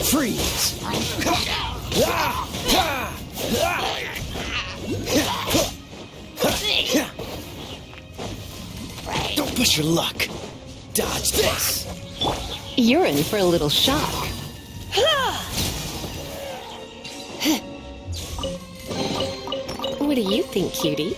Freeze! Don't push your luck. Dodge this. You're in for a little shock. What do you think, cutie?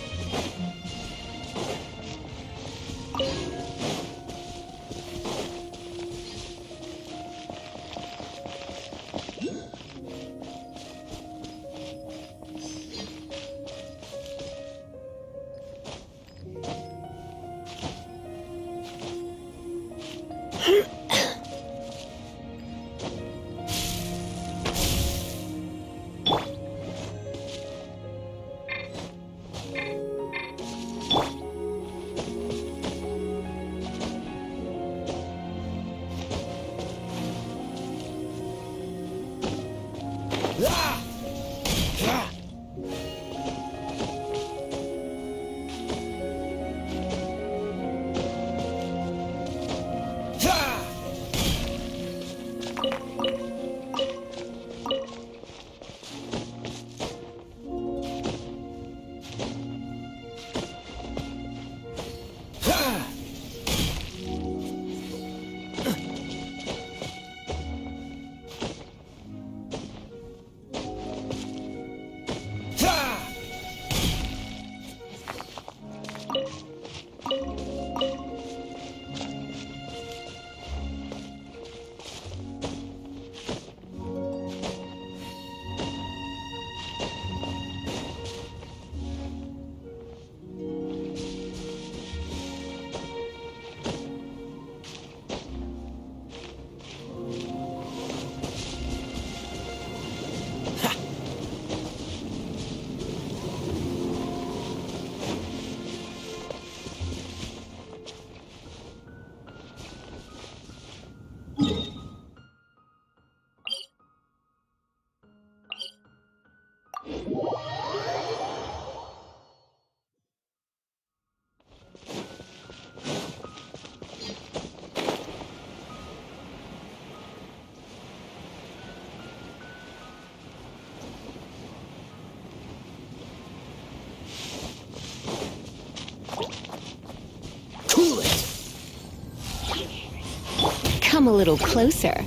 Come a little closer.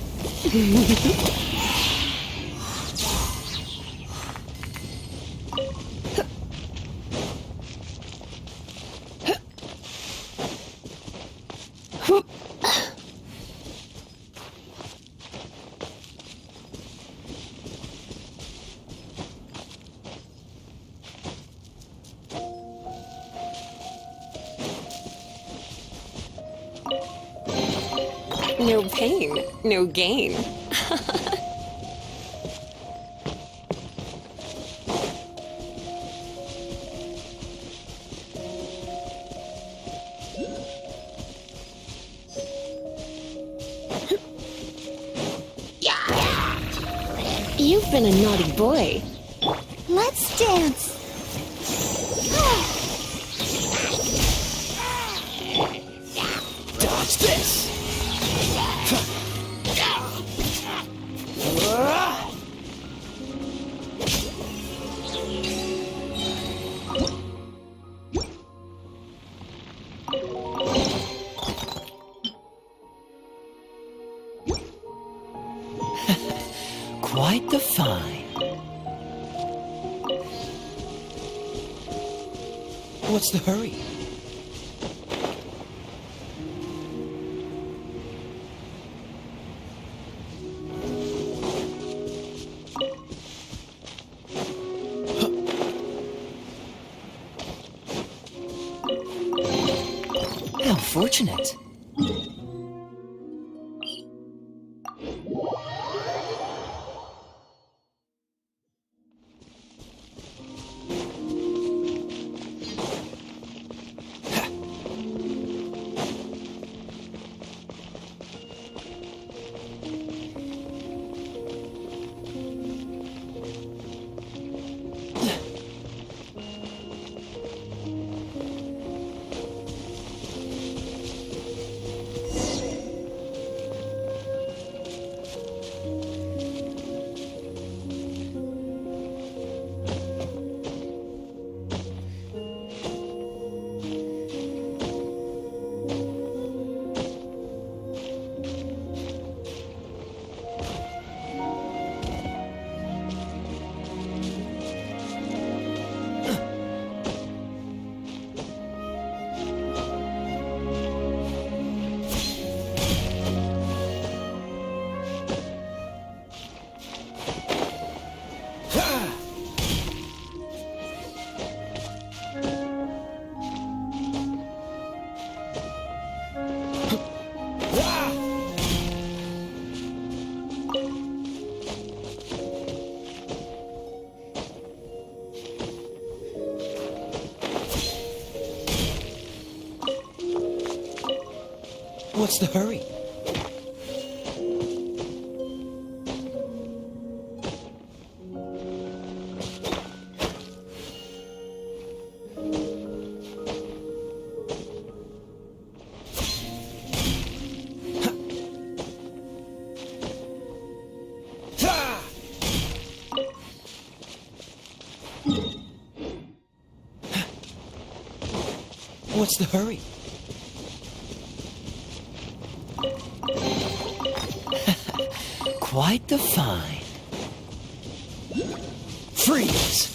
No pain, no gain. You've been a naughty boy. Let's dance. Dodge this! Quite the find. What's the hurry? How fortunate. What's the hurry? What's the hurry? Quite the find. Freeze!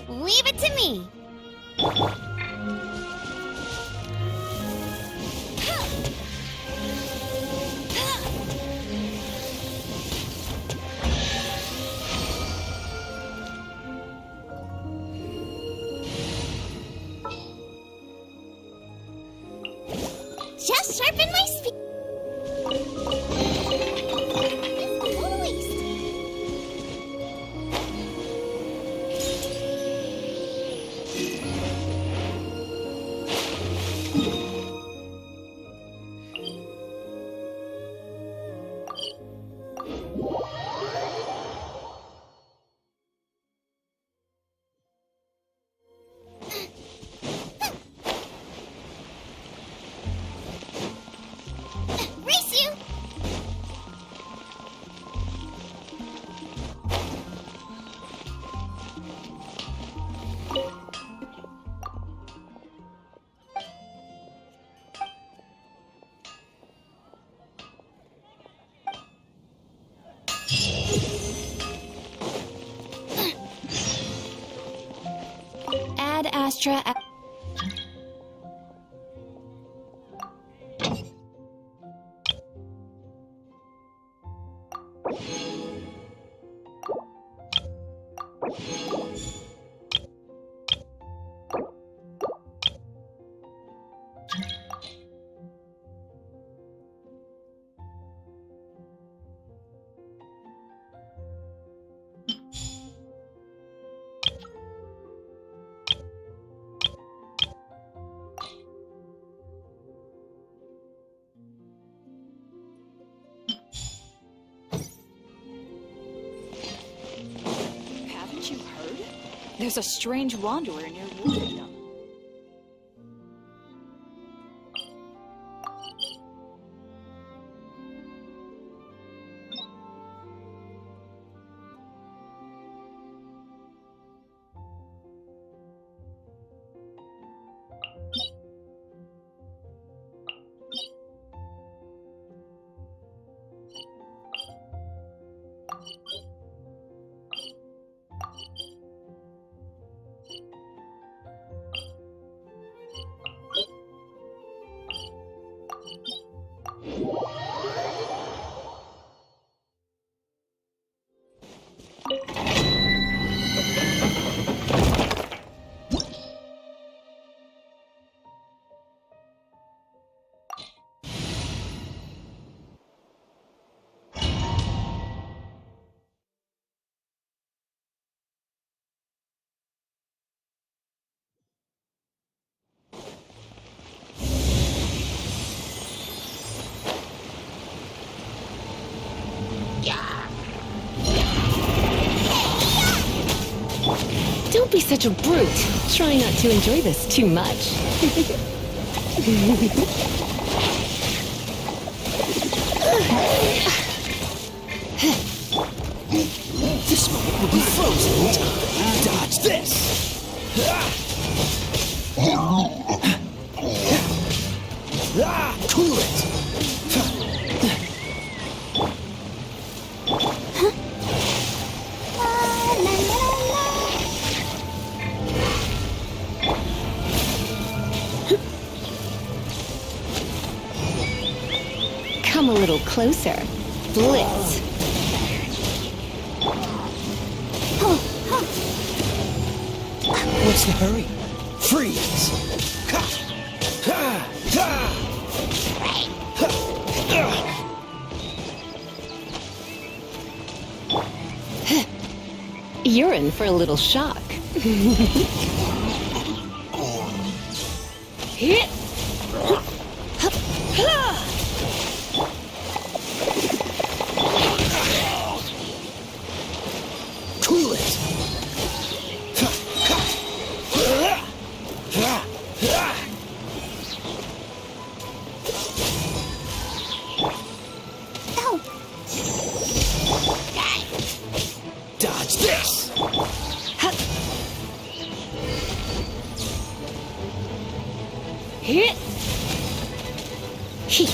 Leave it to me. Just sharpen my speed. extra. Haven't you heard? There's a strange wanderer near Woodendom. Don't be such a brute. Try not to enjoy this too much. This moment will be frozen in time. Dodge this! Cool it! Come a little closer. Blitz. What's the hurry? Freeze! Ha! Ha! Ha! You're in for a little shock. Hit! Cool it! Dodge this! Hit! Hee!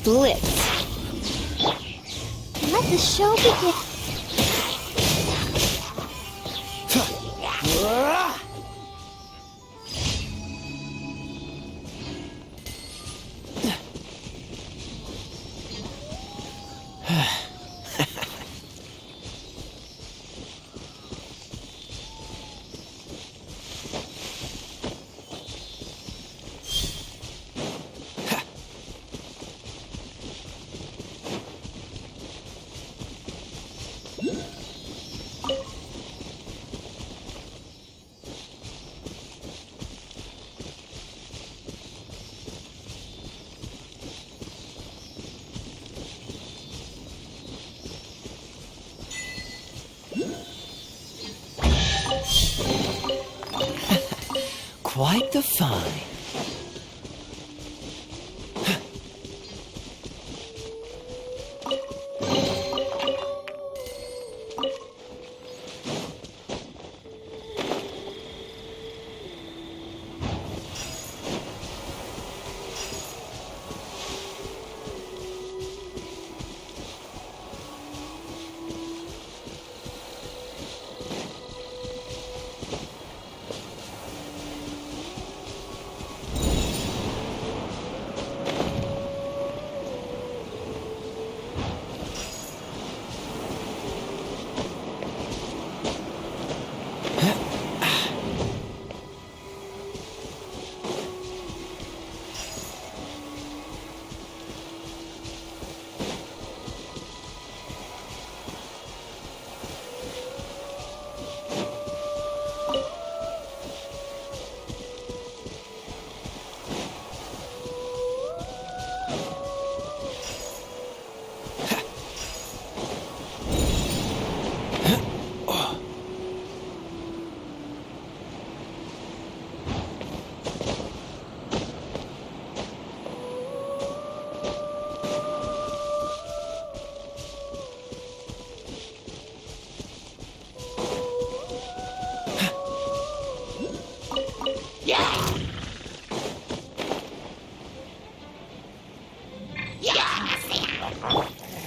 Blitz. Let the show begin. Quite the find.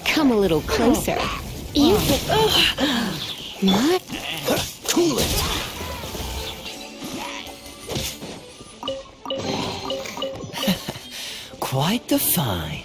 Come a little closer. You What? Cool it. Quite the find.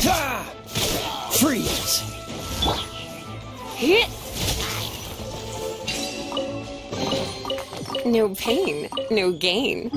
Ah! Freeze! No pain, no gain.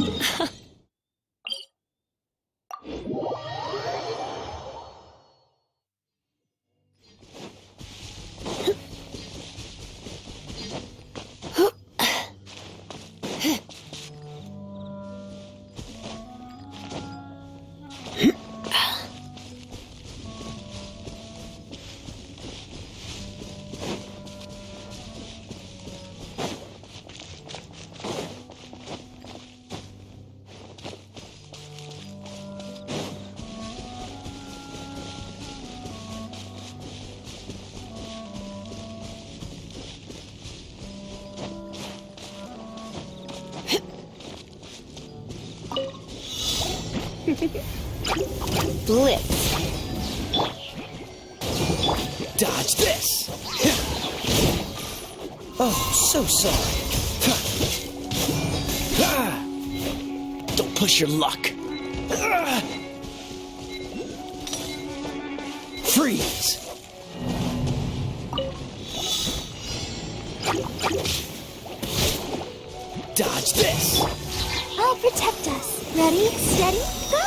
Blitz. Dodge this! Oh, so sorry. Don't push your luck. Freeze! Dodge this! I'll protect us. Ready, steady, go!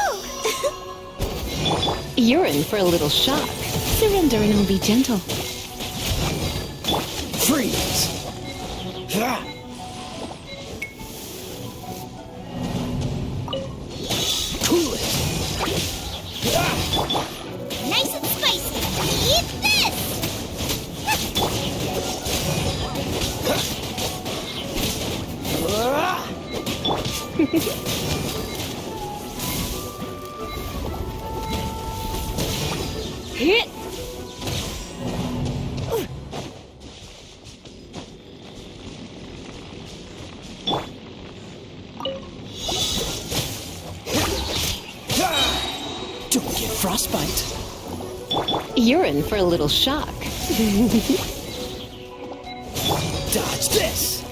You're in for a little shock. Surrender and I'll be gentle. Freeze! Cool it! Nice and spicy. Eat this! Hit! Don't get frostbite. You're in for a little shock. Dodge this!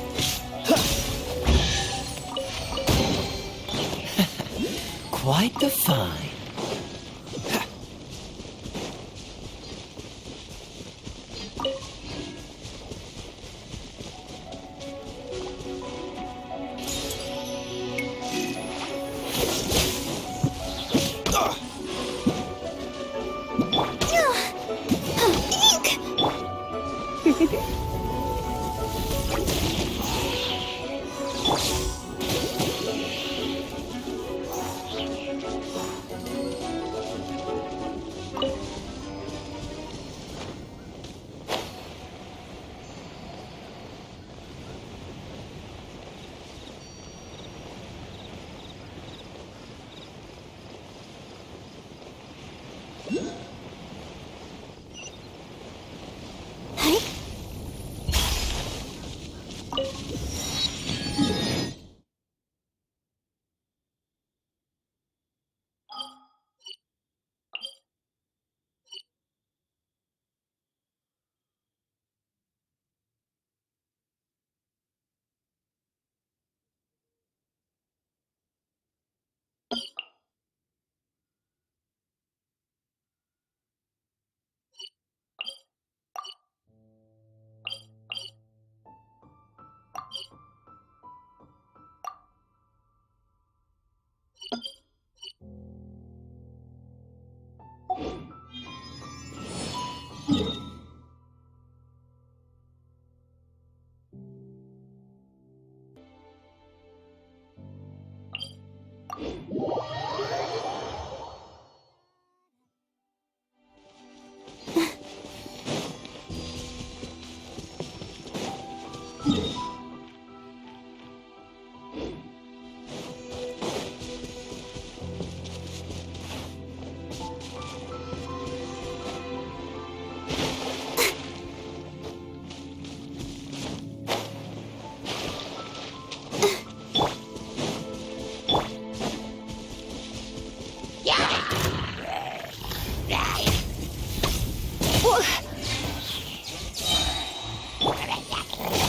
Quite the find.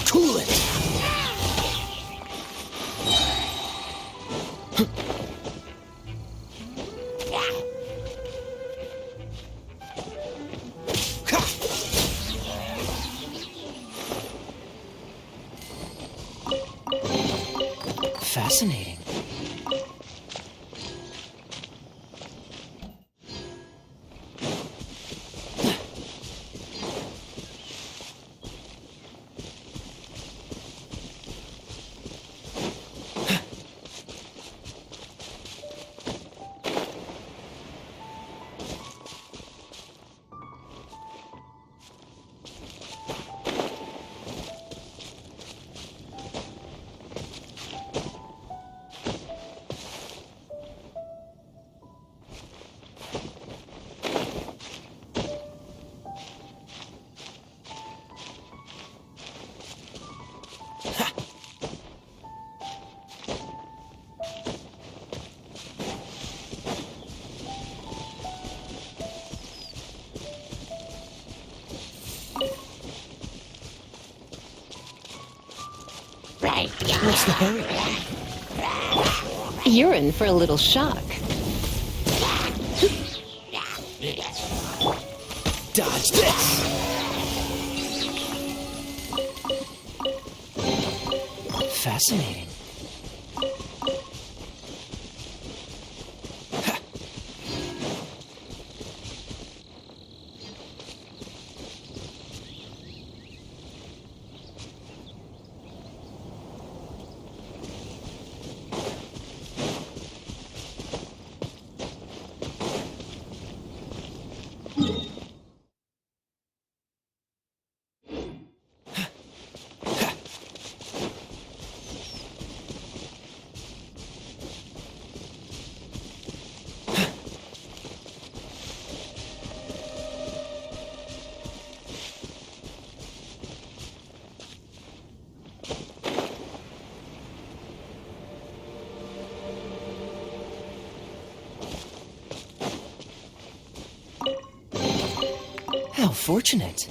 Cool it! Fascinating. What's the hurry? You're in for a little shock. Dodge this! Fascinating. How fortunate.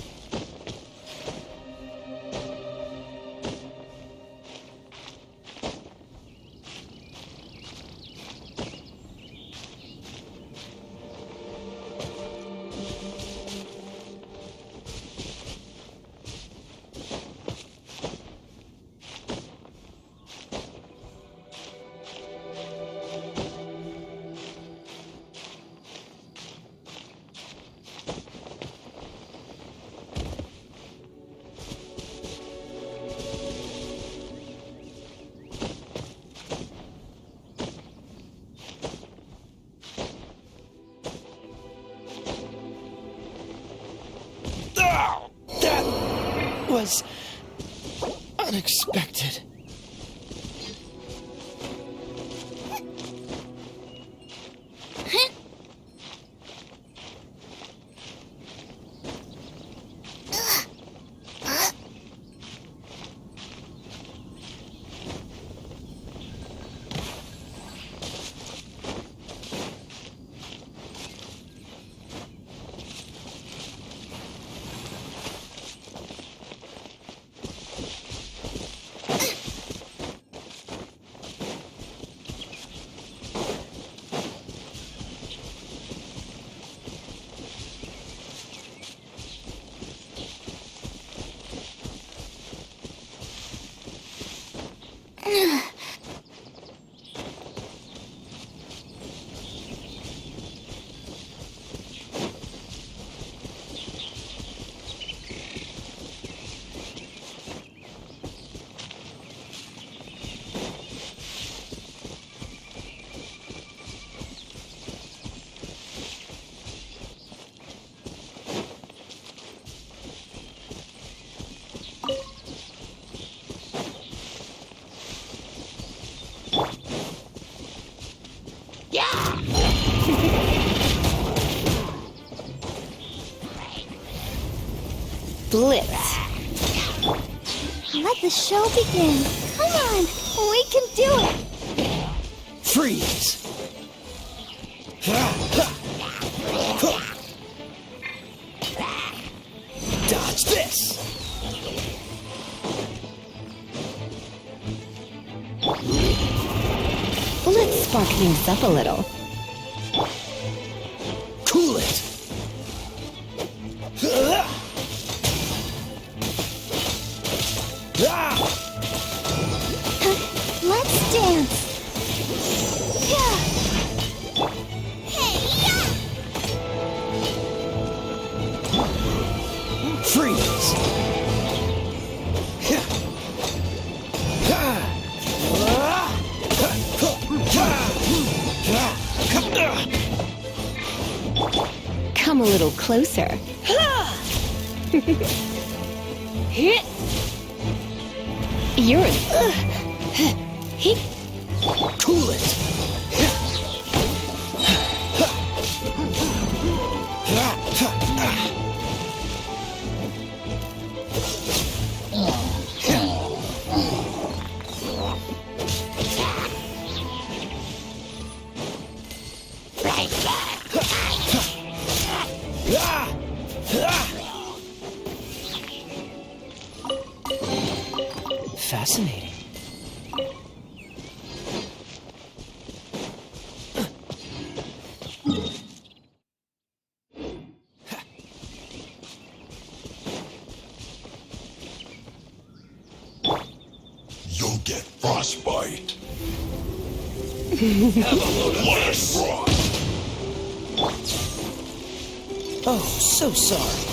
That was unexpected. Blitz. Let the show begin. Come on, we can do it. Freeze! Dodge this! Let's spark things up a little. Cool it! Let's dance. Yeah. Hey, yeah. Freeze! Come a little closer. Hit. You're an hit. Cool it! Fascinating. You'll get frostbite. Have a load of this. Oh, so sorry.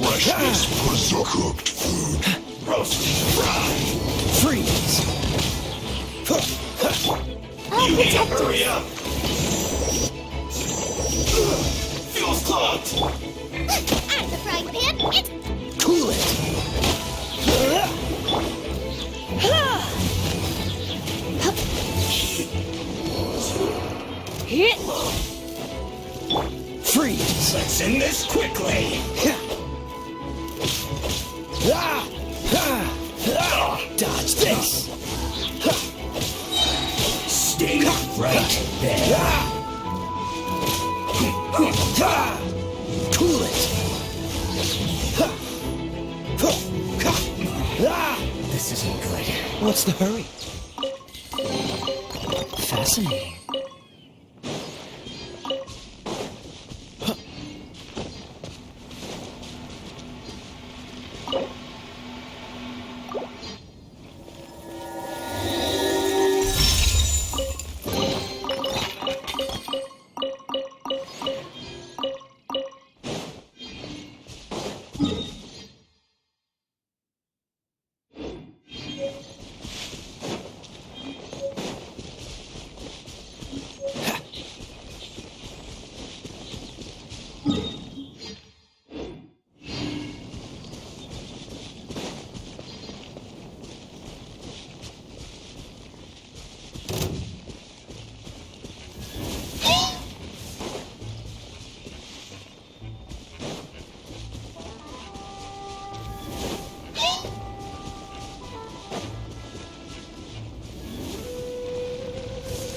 Freshness preserved. Cooked food. Roasted fried. Freeze! I'll protect Hurry us. up. Fuel's clogged. I'm the frying pan. It's Cool it! Hit. Freeze! Let's end this quickly. Dodge this! Stay right there. Cool it! This isn't good. What's the hurry? Fascinating.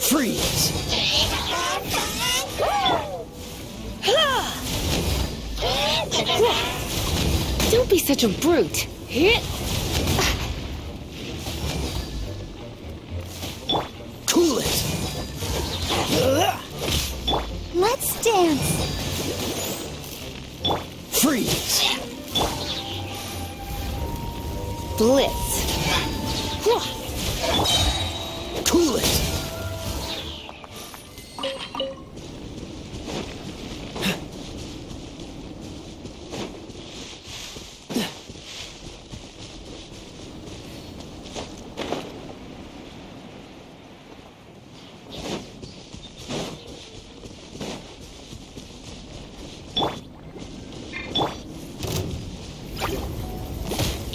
Freeze! Don't be such a brute. Hit. Cool it! let's dance. Freeze! Blitz. Cool it!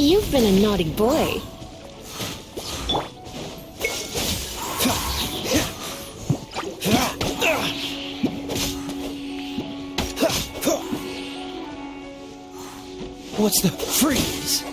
You've been a naughty boy. What's the freeze?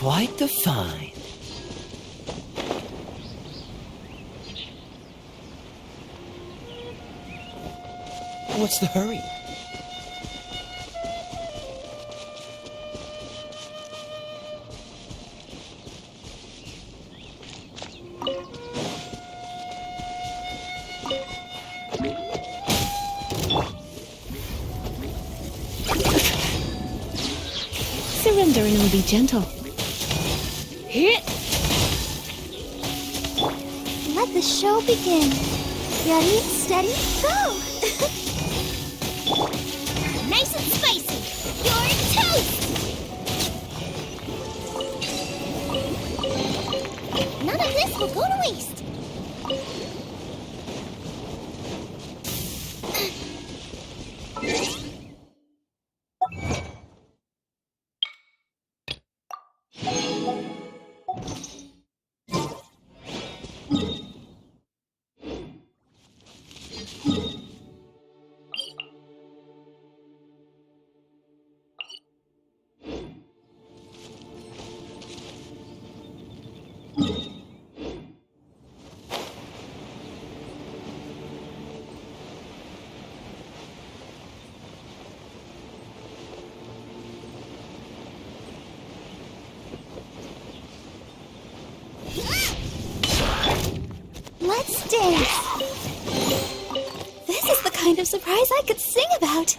quite the find. What's the hurry? Surrender and it'll be gentle. Hit! Let the show begin. Ready, steady, go! Nice and spicy! You're toast! None of this will go to waste! Let's dance! This is the kind of surprise I could sing about!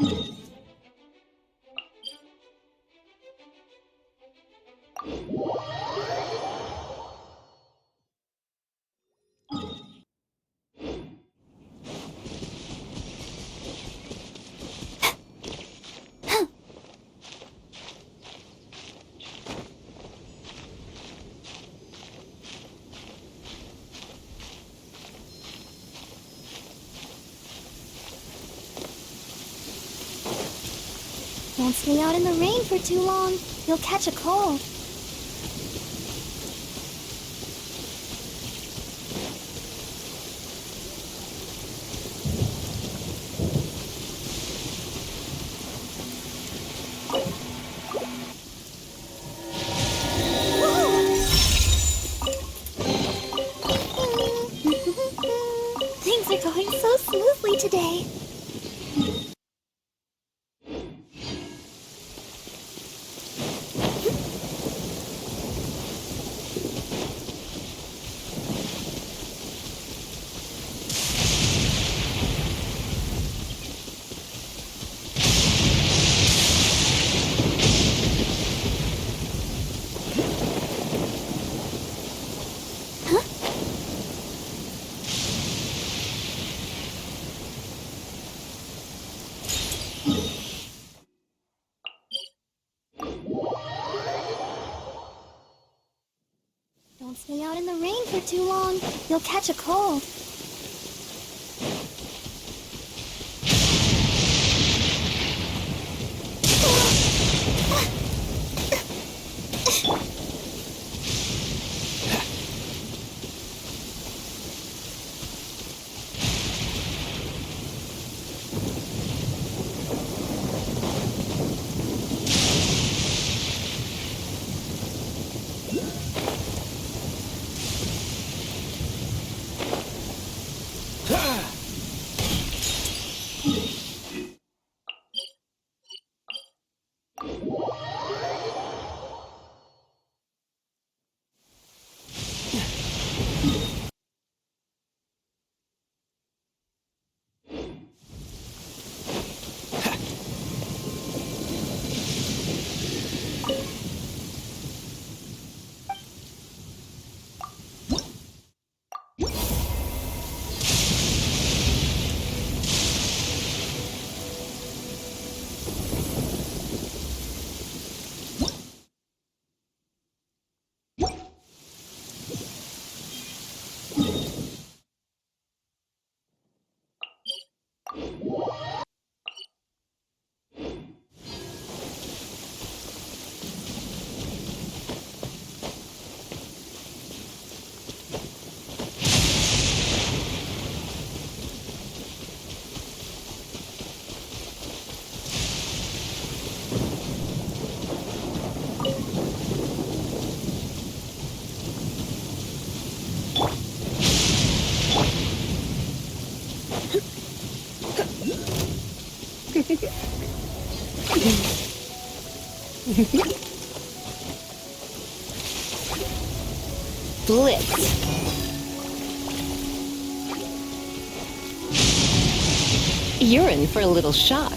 Don't stay out in the rain for too long. You'll catch a cold. Things are going so smoothly today. Don't stay out in the rain for too long. You'll catch a cold. Blitz. You're in for a little shock.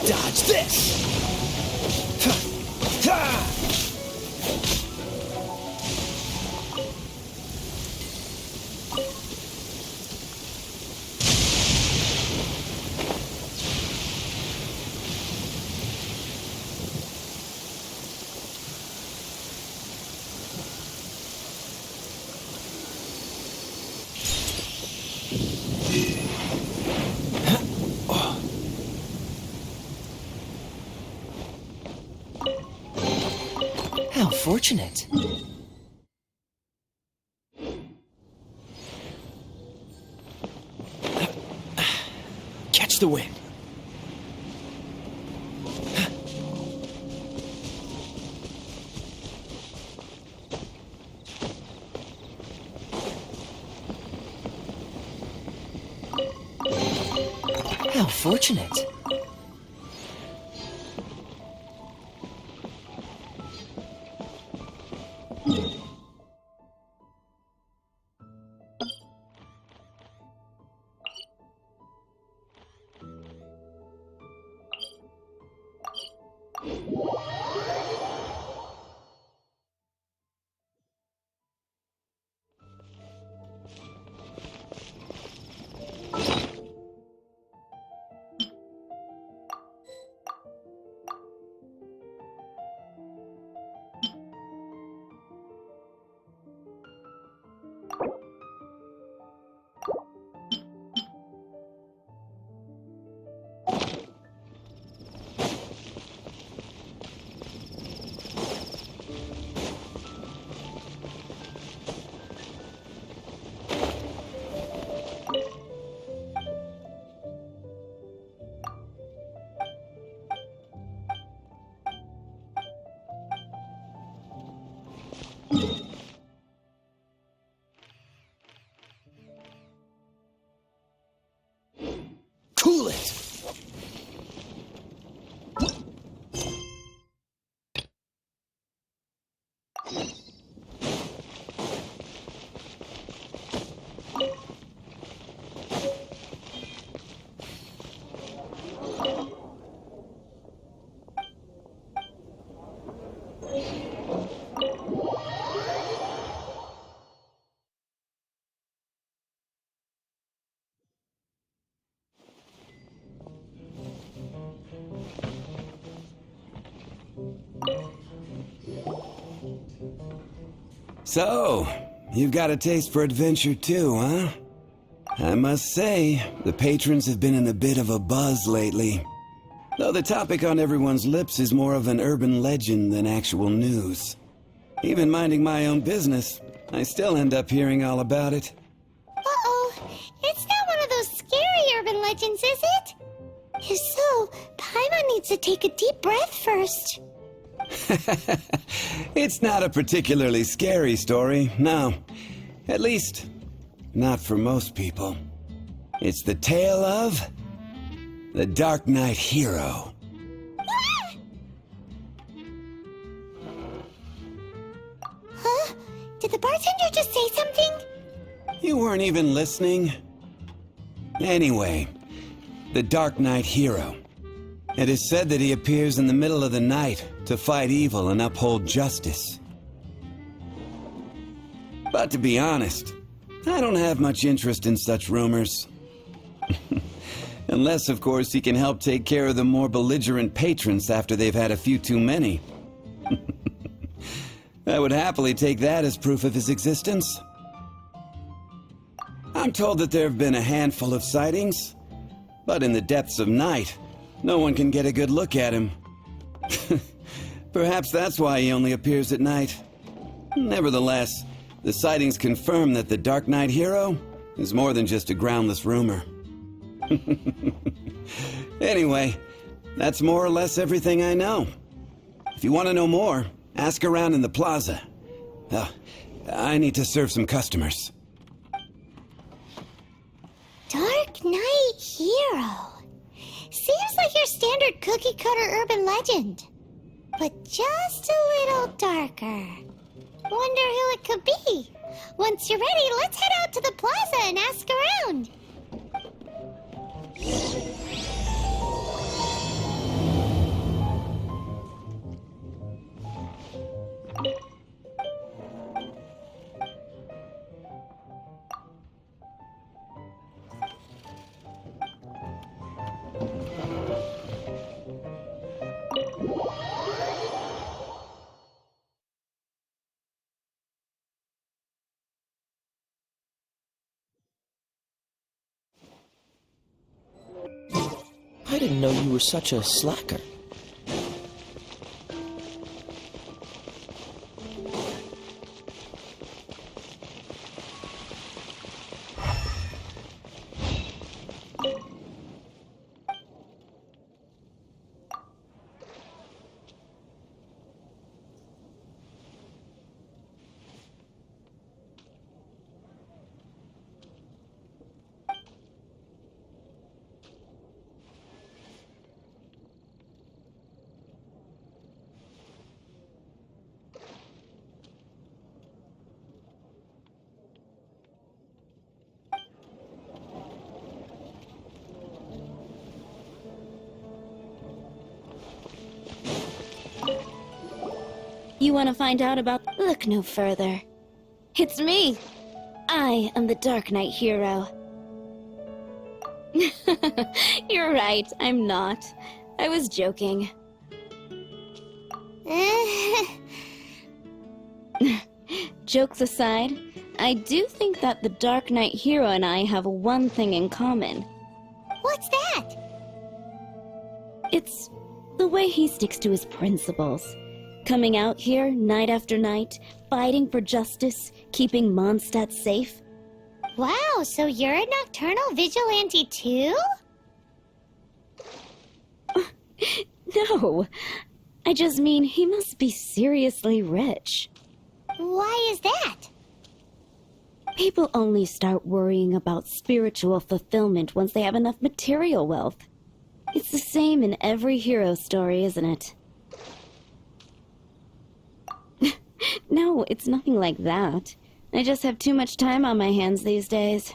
Dodge this! How fortunate. Catch the wind. How fortunate. Cool it! So, you've got a taste for adventure too, huh? I must say, the patrons have been in a bit of a buzz lately. Though the topic on everyone's lips is more of an urban legend than actual news. Even minding my own business, I still end up hearing all about it. Uh-oh. It's not one of those scary urban legends, is it? If so, Paimon needs to take a deep breath first. It's not a particularly scary story, no. At least, not for most people. It's the tale of the Dark Knight Hero. Huh? Did the bartender just say something? You weren't even listening? Anyway, the Dark Knight Hero. It is said that he appears in the middle of the night to fight evil and uphold justice. But to be honest, I don't have much interest in such rumors. Unless, of course, he can help take care of the more belligerent patrons after they've had a few too many. I would happily take that as proof of his existence. I'm told that there have been a handful of sightings, but in the depths of night, no one can get a good look at him. Perhaps that's why he only appears at night. Nevertheless, the sightings confirm that the Dark Knight Hero is more than just a groundless rumor. Anyway, that's more or less everything I know. If you want to know more, ask around in the plaza. I need to serve some customers. Dark Knight Hero. Seems like your standard cookie-cutter urban legend. But just a little darker. Wonder who it could be. Once you're ready, let's head out to the plaza and ask around. I didn't know you were such a slacker. You want to find out about... Look no further. It's me. I am the Dark Knight Hero. You're right, I'm not. I was joking. Jokes aside, I do think that the Dark Knight Hero and I have one thing in common. What's that? It's the way he sticks to his principles. Coming out here night after night, fighting for justice, keeping Mondstadt safe. Wow, so you're a nocturnal vigilante too? No, I just mean he must be seriously rich. Why is that? People only start worrying about spiritual fulfillment once they have enough material wealth. It's the same in every hero story, isn't it? No, it's nothing like that. I just have too much time on my hands these days.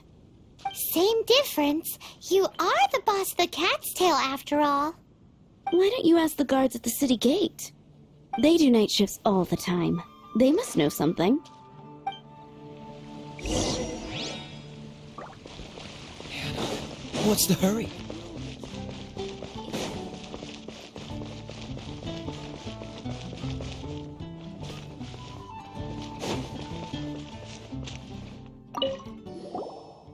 Same difference. You are the boss of the Cat's Tail after all. Why don't you ask the guards at the city gate? They do night shifts all the time. They must know something. What's the hurry?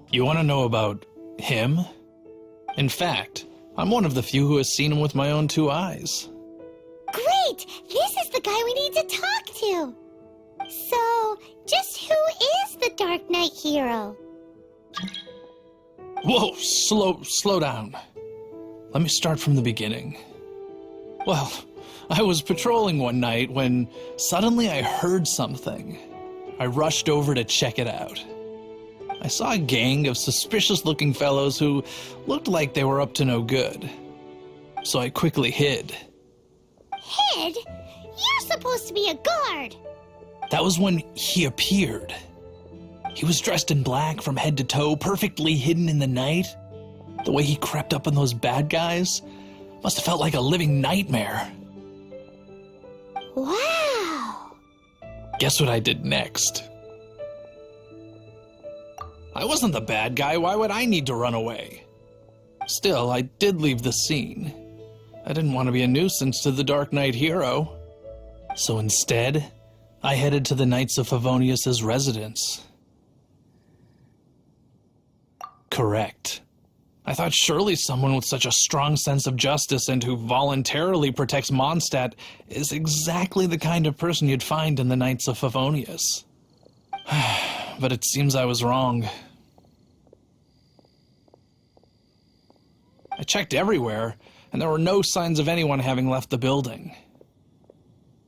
You want to know about him? In fact, I'm one of the few who has seen him with my own two eyes. Great! This is the guy we need to talk to. So, just who is the Dark Knight Hero? Whoa, slow down. Let me start from the beginning. Well, I was patrolling one night when suddenly I heard something. I rushed over to check it out. I saw a gang of suspicious-looking fellows who looked like they were up to no good. So I quickly hid. Hid? You're supposed to be a guard. That was when he appeared. He was dressed in black from head to toe, perfectly hidden in the night. The way he crept up on those bad guys must have felt like a living nightmare. Wow. Guess what I did next? I wasn't the bad guy. Why would I need to run away? Still, I did leave the scene. I didn't want to be a nuisance to the Dark Knight Hero. So instead, I headed to the Knights of Favonius' residence. Correct. I thought surely someone with such a strong sense of justice and who voluntarily protects Mondstadt is exactly the kind of person you'd find in the Knights of Favonius. But it seems I was wrong. I checked everywhere, and there were no signs of anyone having left the building.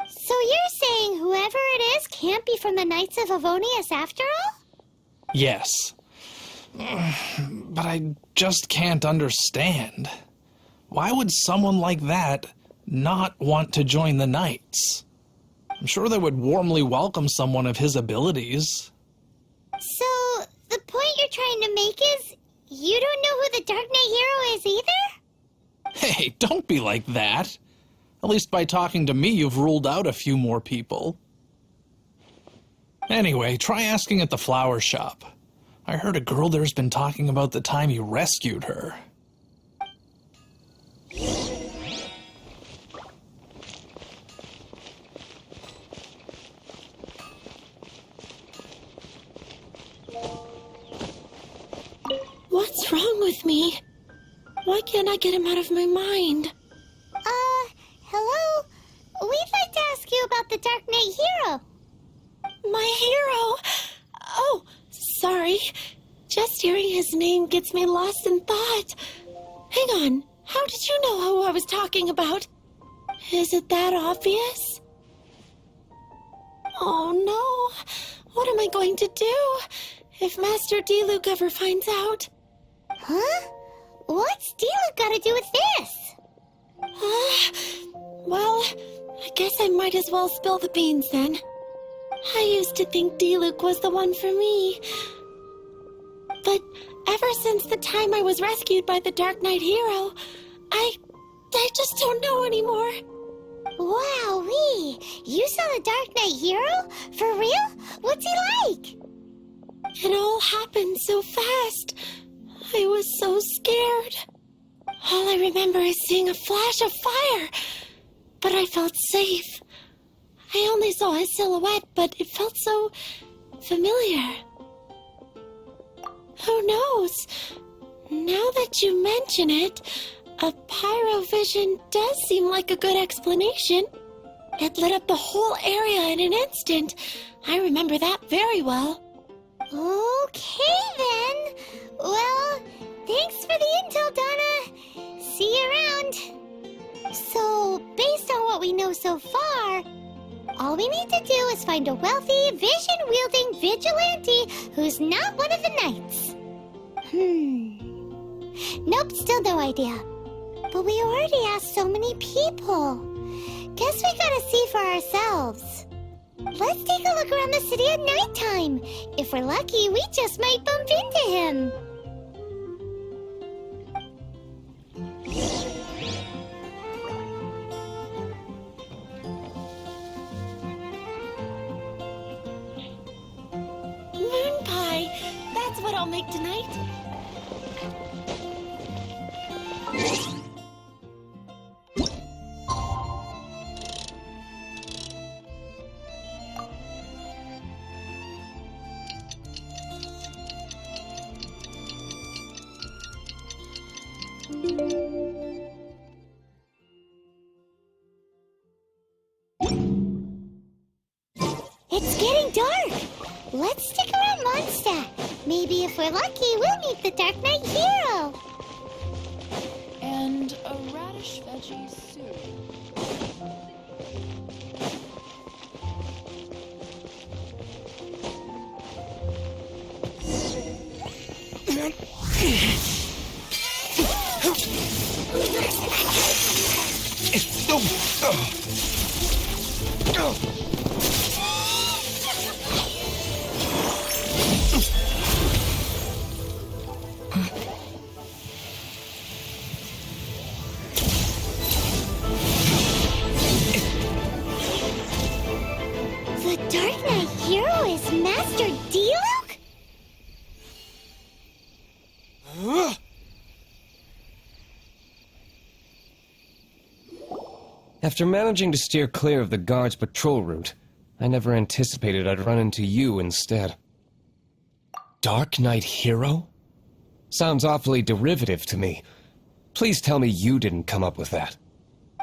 So you're saying whoever it is can't be from the Knights of Avonius after all? Yes. But I just can't understand. Why would someone like that not want to join the Knights? I'm sure they would warmly welcome someone of his abilities. So, the point you're trying to make is you don't know who the Dark Knight hero is either? Hey, don't be like that. At least by talking to me, you've ruled out a few more people. Anyway, try asking at the flower shop. I heard a girl there's been talking about the time you rescued her. What's wrong with me? Why can't I get him out of my mind? Hello? We'd like to ask you about the Dark Knight hero. My hero! Oh, sorry. Just hearing his name gets me lost in thought. Hang on. How did you know who I was talking about? Is it that obvious? Oh no. What am I going to do if Master D-Luke ever finds out? Huh? What's D-Luke got to do with this? Well, I guess I might as well spill the beans then. I used to think D-Luke was the one for me. But ever since the time I was rescued by the Dark Knight hero, I just don't know anymore. Wowee! You saw the Dark Knight hero? For real? What's he like? It all happened so fast. I was so scared. All I remember is seeing a flash of fire, but I felt safe. I only saw his silhouette, but it felt so familiar. Who knows? Now that you mention it, a pyrovision does seem like a good explanation. It lit up the whole area in an instant. I remember that very well. Okay then. Well, thanks for the intel, Donna. See you around. So, based on what we know so far, all we need to do is find a wealthy, vision-wielding vigilante who's not one of the knights. Nope, still no idea. But we already asked so many people. Guess we gotta see for ourselves. Let's take a look around the city at nighttime. If we're lucky, we just might bump into him. Moon pie. That's what I'll make tonight. It's getting dark. Let's stick around Mondstadt. Maybe if we're lucky, we'll meet the Dark Knight hero. And a radish veggie soup. The Dark Knight hero is Master D-Luke? After managing to steer clear of the guard's patrol route, I never anticipated I'd run into you instead. Dark Knight hero? Sounds awfully derivative to me. Please tell me you didn't come up with that.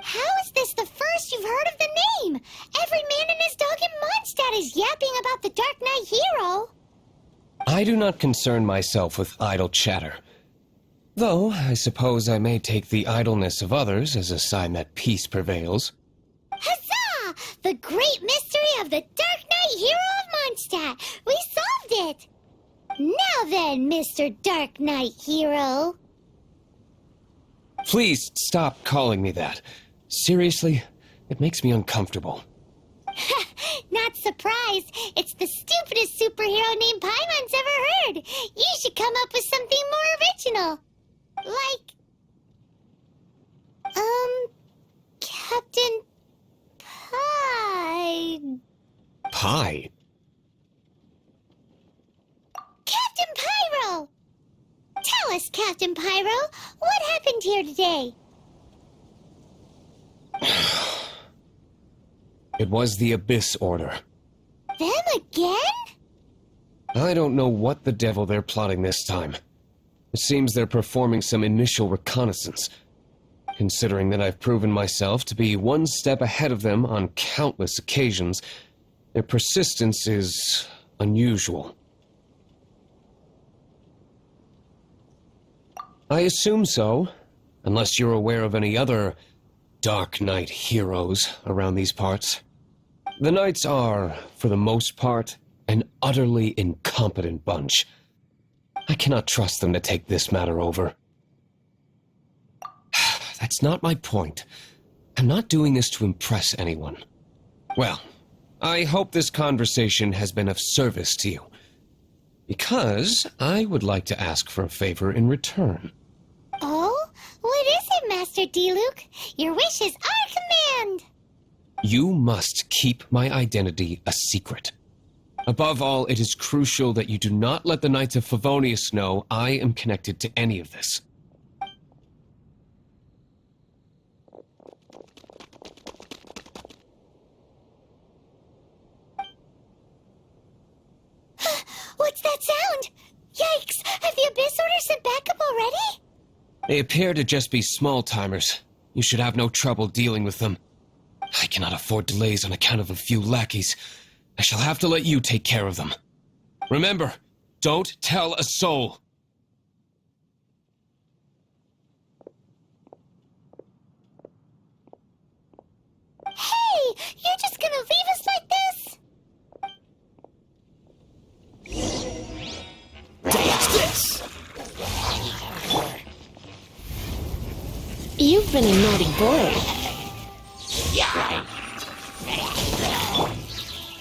How is this the first you've heard of the name? Every man and his dog in Mondstadt is yapping about the Dark Knight hero. I do not concern myself with idle chatter. Though, I suppose I may take the idleness of others as a sign that peace prevails. Huzzah! The great mystery of the Dark Knight Hero of Mondstadt! We solved it! Now then, Mr. Dark Knight Hero. Please stop calling me that. Seriously, it makes me uncomfortable. Not surprised. It's the stupidest superhero name Paimon's ever heard. You should come up with something more original. Like, Captain Pie. Pie? Captain Pyro! Tell us, Captain Pyro, what happened here today? It was the Abyss Order. Them again? I don't know what the devil they're plotting this time. It seems they're performing some initial reconnaissance. Considering that I've proven myself to be one step ahead of them on countless occasions, their persistence is unusual. I assume so, unless you're aware of any other Dark Knight heroes around these parts. The Knights are, for the most part, an utterly incompetent bunch. I cannot trust them to take this matter over. That's not my point. I'm not doing this to impress anyone. Well, I hope this conversation has been of service to you, because I would like to ask for a favor in return. Oh? What is it, Master D-Luke? Your wish is our command! You must keep my identity a secret. Above all, it is crucial that you do not let the Knights of Favonius know I am connected to any of this. What's that sound? Yikes! Have the Abyss Order sent backup already? They appear to just be small-timers. You should have no trouble dealing with them. I cannot afford delays on account of a few lackeys. I shall have to let you take care of them. Remember, don't tell a soul. Hey! You're just gonna leave us like this? Dodge this! You've been a naughty boy.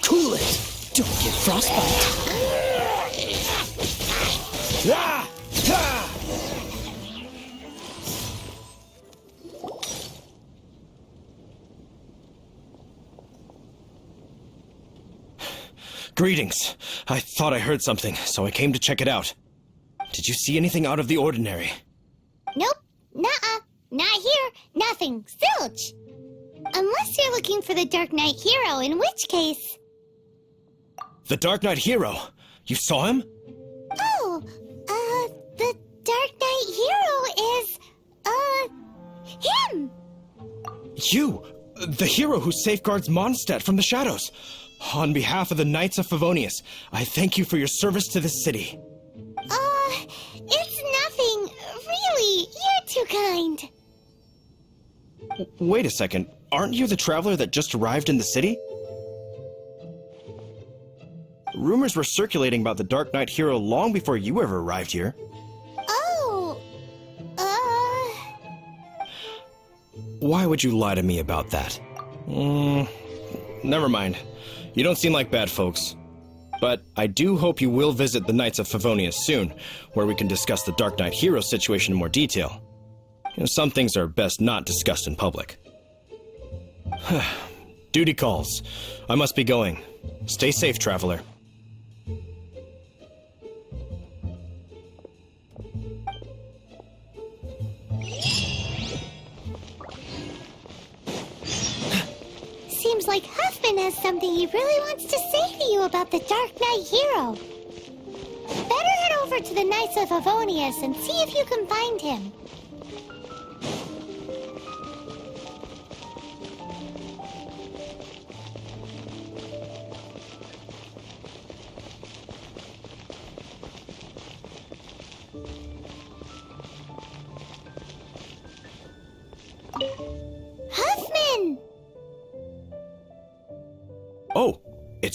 Cool it! Don't get frostbite! Ah! Ah! Greetings. I thought I heard something, so I came to check it out. Did you see anything out of the ordinary? Nope. Nuh-uh. Not here. Nothing. Zilch. Unless you're looking for the Dark Knight Hero, in which case... The Dark Knight Hero? You saw him? Oh, the Dark Knight Hero is, him! You! The hero who safeguards Mondstadt from the shadows. On behalf of the Knights of Favonius, I thank you for your service to this city. It's nothing. Really, you're too kind. Wait a second. Aren't you the traveler that just arrived in the city? Rumors were circulating about the Dark Knight Hero long before you ever arrived here. Oh, Why would you lie to me about that? Never mind. You don't seem like bad folks. But I do hope you will visit the Knights of Favonius soon, where we can discuss the Dark Knight Hero situation in more detail. You know, some things are best not discussed in public. Duty calls. I must be going. Stay safe, traveler. seems like Huffman has something he really wants to say to you about the Dark Knight Hero. Better head over to the Knights of Favonius and see if you can find him.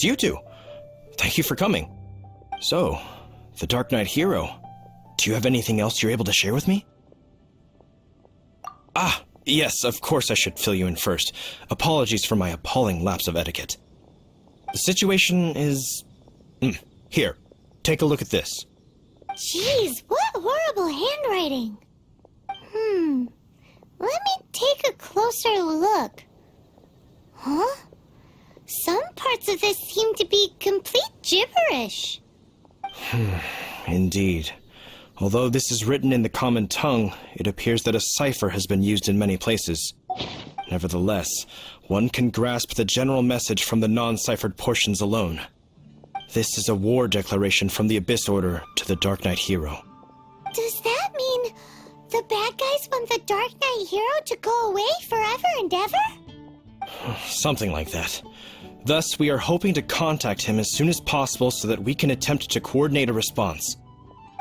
it's you two. Thank you for coming. So, the Dark Knight hero. Do you have anything else you're able to share with me? Ah, yes, of course I should fill you in first. Apologies for my appalling lapse of etiquette. The situation is... Here, take a look at this. Jeez, what horrible handwriting. Let me take a closer look. Huh? Some parts of this seem to be complete gibberish. Indeed. Although this is written in the common tongue, it appears that a cipher has been used in many places. Nevertheless, one can grasp the general message from the non-ciphered portions alone. This is a war declaration from the Abyss Order to the Dark Knight hero. Does that mean the bad guys want the Dark Knight hero to go away forever and ever? Something like that. Thus, we are hoping to contact him as soon as possible so that we can attempt to coordinate a response.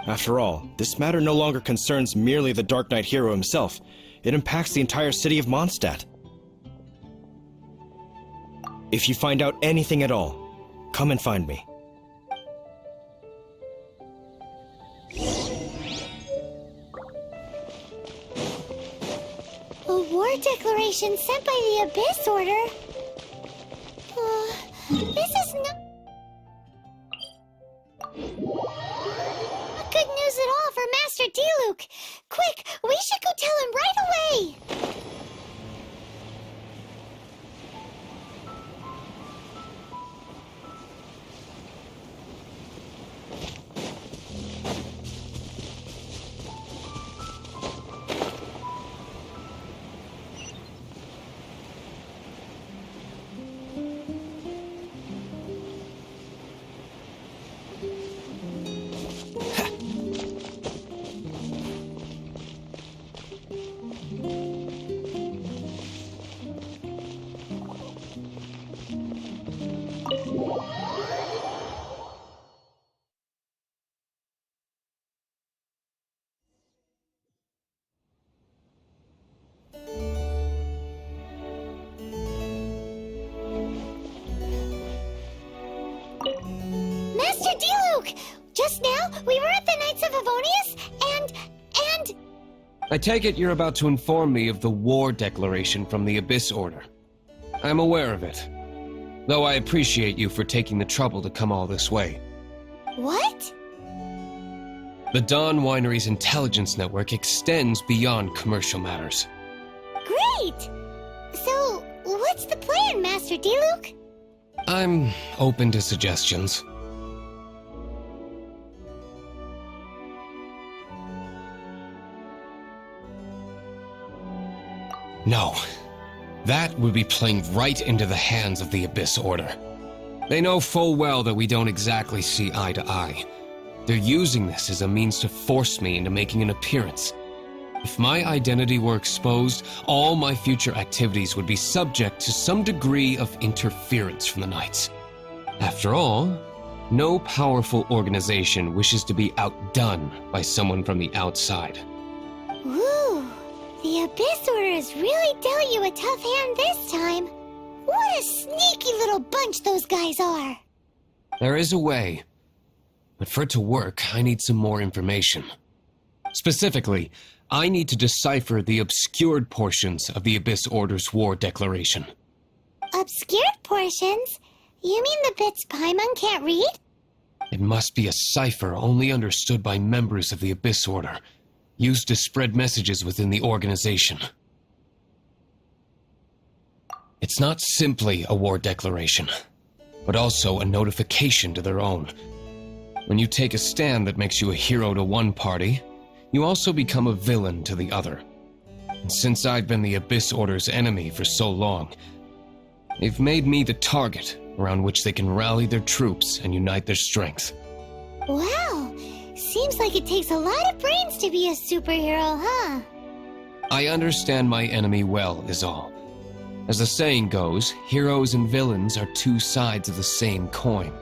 After all, this matter no longer concerns merely the Dark Knight hero himself. It impacts the entire city of Mondstadt. If you find out anything at all, come and find me. A war declaration sent by the Abyss Order? This is not good news at all for Master Diluc. Quick, we should go tell him right away. Master Diluc! Just now, we were at the Knights of Favonius, and... I take it you're about to inform me of the war declaration from the Abyss Order. I'm aware of it, though I appreciate you for taking the trouble to come all this way. What? The Dawn Winery's intelligence network extends beyond commercial matters. Great! So, what's the plan, Master Diluc? I'm open to suggestions. No. That would be playing right into the hands of the Abyss Order. They know full well that we don't exactly see eye to eye. They're using this as a means to force me into making an appearance. If my identity were exposed, all my future activities would be subject to some degree of interference from the Knights. After all, no powerful organization wishes to be outdone by someone from the outside. Ooh, the Abyss Order has really dealt you a tough hand this time. What a sneaky little bunch those guys are. There is a way, but for it to work, I need some more information. Specifically, I need to decipher the obscured portions of the Abyss Order's war declaration. Obscured portions? You mean the bits Paimon can't read? It must be a cipher only understood by members of the Abyss Order, used to spread messages within the organization. It's not simply a war declaration, but also a notification to their own. When you take a stand that makes you a hero to one party, you also become a villain to the other. And since I've been the Abyss Order's enemy for so long, they've made me the target around which they can rally their troops and unite their strength. Wow, seems like it takes a lot of brains to be a superhero, huh? I understand my enemy well, is all. As the saying goes, heroes and villains are two sides of the same coin.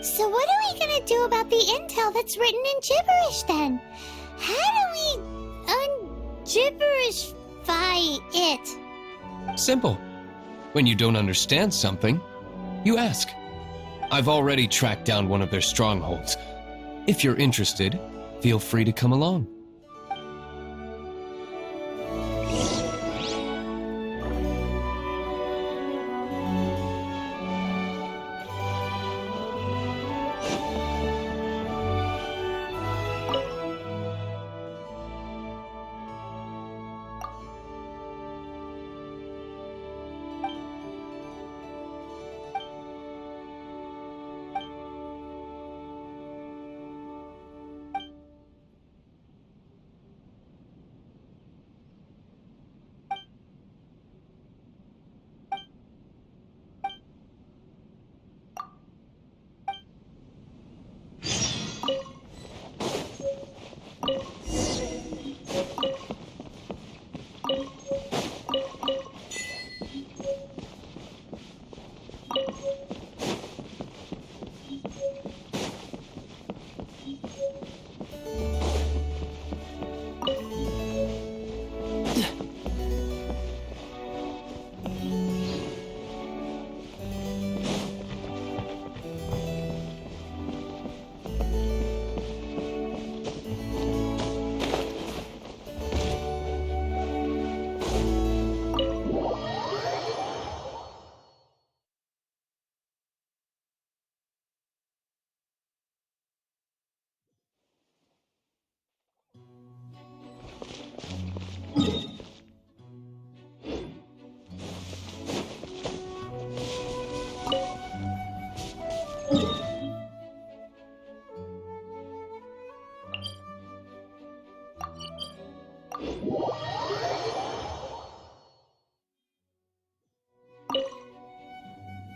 So what are we gonna do about the intel that's written in gibberish then? How do we un-gibberishify it? Simple. When you don't understand something, you ask. I've already tracked down one of their strongholds. If you're interested, feel free to come along.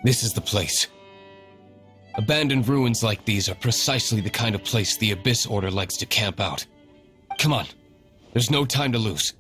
This is the place. Abandoned ruins like these are precisely the kind of place the Abyss Order likes to camp out. Come on, there's no time to lose.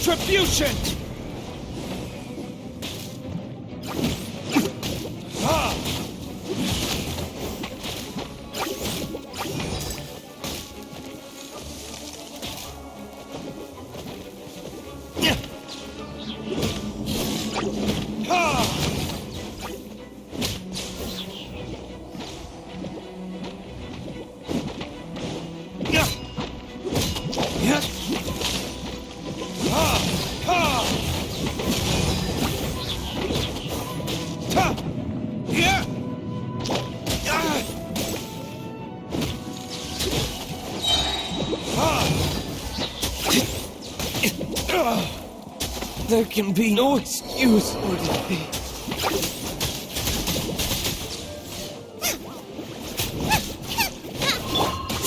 retribution! There can be no excuse for delay.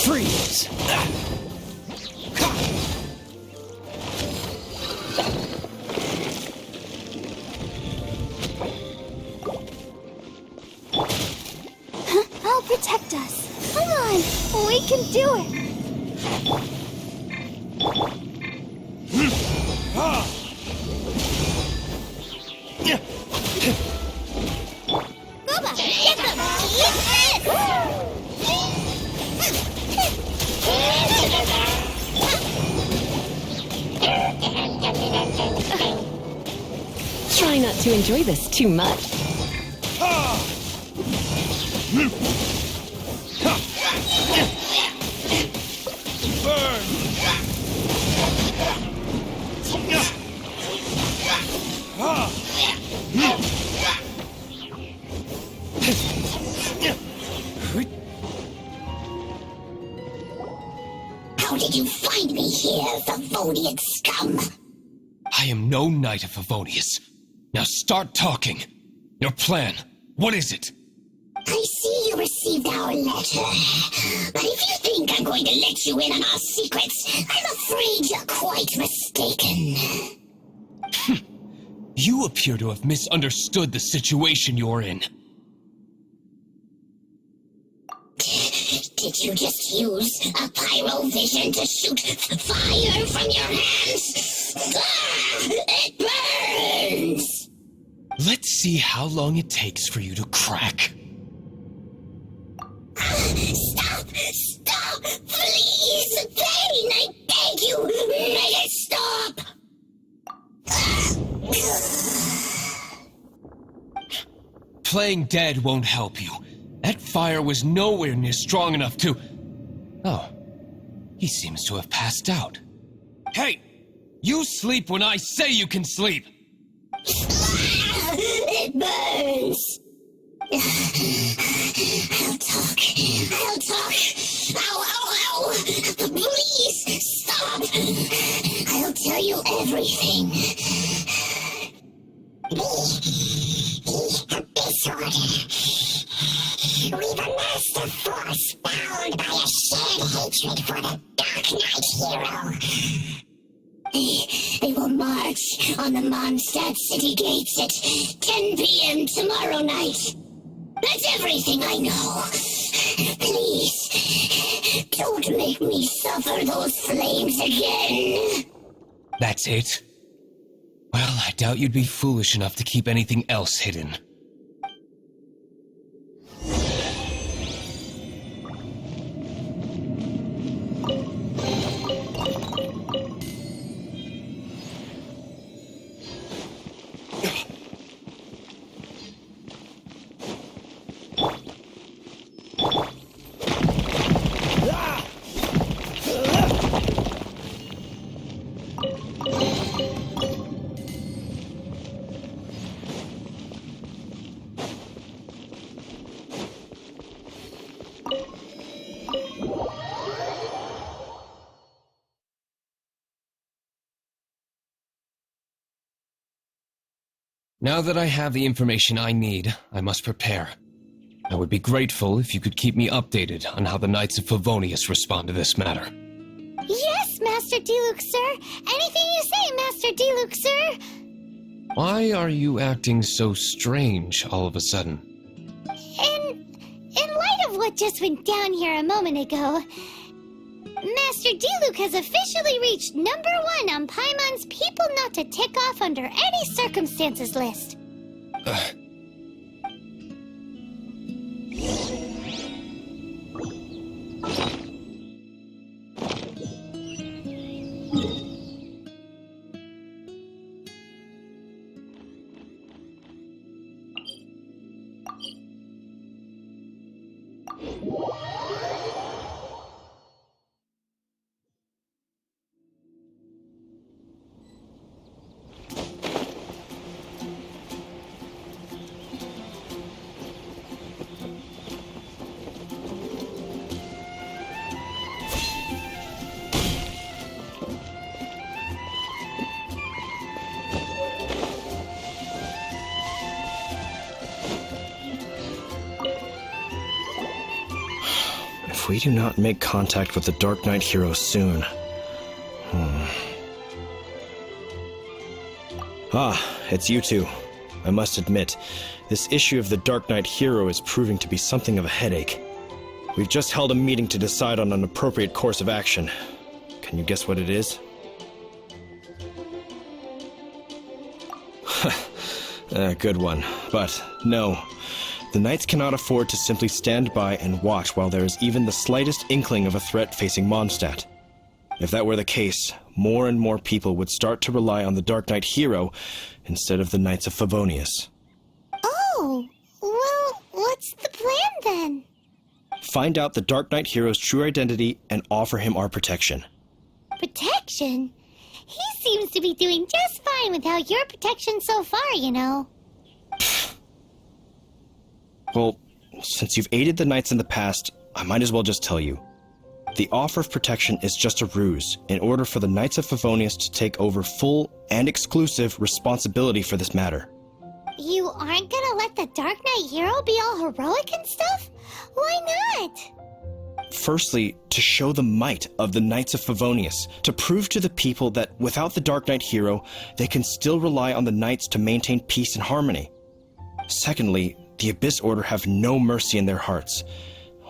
Freeze! I'll protect us. Come on, we can do it. Gooba, get them! Eat Try not to enjoy this too much. How did you find me here, Favonian scum? I am no Knight of Favonius. Now start talking. Your plan, what is it? I see you received our letter. But if you think I'm going to let you in on our secrets, I'm afraid you're quite mistaken. You appear to have misunderstood the situation you're in. Did you just use a pyrovision to shoot fire from your hands? Ah, it burns! Let's see how long it takes for you to crack. Stop! Stop! Please! Pain! I beg you! Make it stop! Playing dead won't help you. That fire was nowhere near strong enough to... Oh, he seems to have passed out. Hey! You sleep when I say you can sleep! It burns! I'll talk. I'll talk. Ow, ow, ow! Please, stop! I'll tell you everything. This order. We've amassed a force bound by a shared hatred for the Dark Knight hero. They will march on the Mondstadt city gates at 10 p.m. tomorrow night. That's everything I know. Please, don't make me suffer those flames again. That's it? Well, I doubt you'd be foolish enough to keep anything else hidden. Now that I have the information I need, I must prepare. I would be grateful if you could keep me updated on how the Knights of Favonius respond to this matter. Yes, Master Diluc, sir. Anything you say, Master Diluc, sir. Why are you acting so strange all of a sudden? In light of what just went down here a moment ago, Master Diluc has officially reached #1 on Paimon's People Not to Tick Off Under Any Circumstances list. If we do not make contact with the Dark Knight hero soon... Ah, it's you two. I must admit, this issue of the Dark Knight hero is proving to be something of a headache. We've just held a meeting to decide on an appropriate course of action. Can you guess what it is? Good one. But no. The Knights cannot afford to simply stand by and watch while there is even the slightest inkling of a threat facing Mondstadt. If that were the case, more and more people would start to rely on the Dark Knight hero instead of the Knights of Favonius. Oh, well, what's the plan then? Find out the Dark Knight hero's true identity and offer him our protection. Protection? He seems to be doing just fine without your protection so far, you know. Well, since you've aided the Knights in the past, I might as well just tell you. The offer of protection is just a ruse in order for the Knights of Favonius to take over full and exclusive responsibility for this matter. You aren't gonna let the Dark Knight hero be all heroic and stuff? Why not? Firstly, to show the might of the Knights of Favonius, to prove to the people that without the Dark Knight hero, they can still rely on the Knights to maintain peace and harmony. Secondly, the Abyss Order have no mercy in their hearts.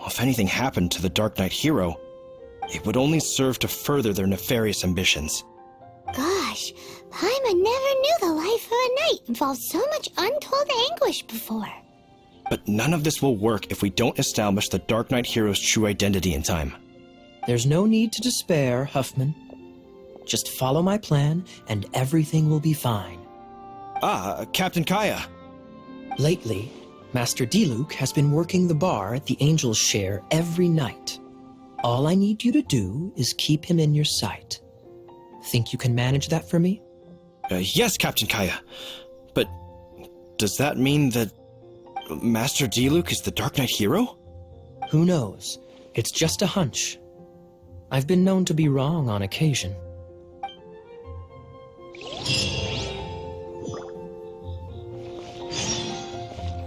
If anything happened to the Dark Knight hero, it would only serve to further their nefarious ambitions. Gosh, Paimon never knew the life of a knight involved so much untold anguish before. But none of this will work if we don't establish the Dark Knight hero's true identity in time. There's no need to despair, Huffman. Just follow my plan, and everything will be fine. Ah, Captain Kaya. Lately, Master Diluc has been working the bar at the Angel's Share every night. All I need you to do is keep him in your sight. Think you can manage that for me? Yes, Captain Kaya. But does that mean that Master Diluc is the Dark Knight hero? Who knows? It's just a hunch. I've been known to be wrong on occasion.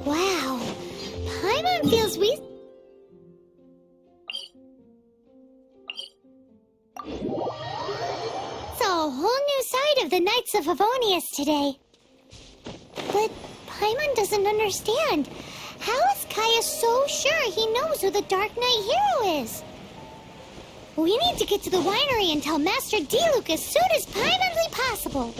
Wow, Paimon feels we... Saw a whole new side of the Knights of Favonius today. But Paimon doesn't understand. How is Kaya so sure he knows who the Dark Knight hero is? We need to get to the winery and tell Master Diluc as soon as Paimonly possible.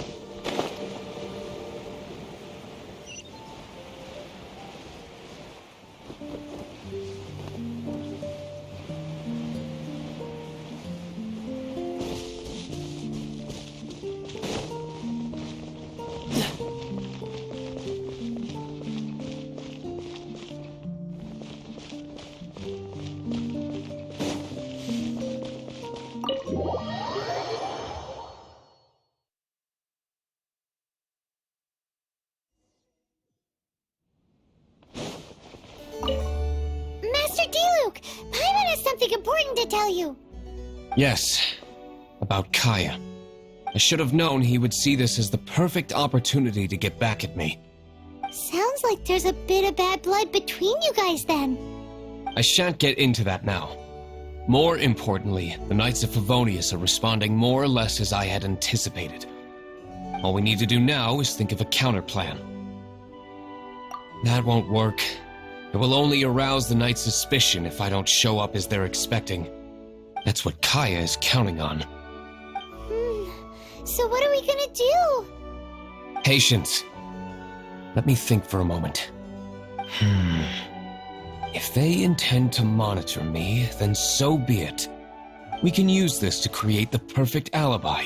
Master Diluc, Paimon has something important to tell you. Yes, about Kaya. I should have known he would see this as the perfect opportunity to get back at me. Sounds like there's a bit of bad blood between you guys then. I shan't get into that now. More importantly, the Knights of Favonius are responding more or less as I had anticipated. All we need to do now is think of a counterplan. That won't work. It will only arouse the Knights' suspicion if I don't show up as they're expecting. That's what Kaya is counting on. So what are we gonna do? Patience. Let me think for a moment. If they intend to monitor me, then so be it. We can use this to create the perfect alibi.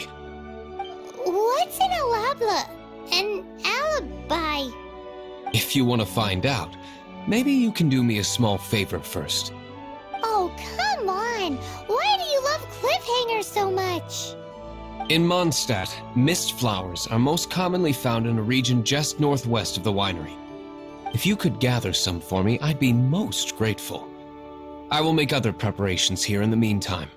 What's an alabla? An alibi? If you want to find out, maybe you can do me a small favor first. Oh, come on! Why do you love cliffhangers so much? In Mondstadt, mist flowers are most commonly found in a region just northwest of the winery. If you could gather some for me, I'd be most grateful. I will make other preparations here in the meantime.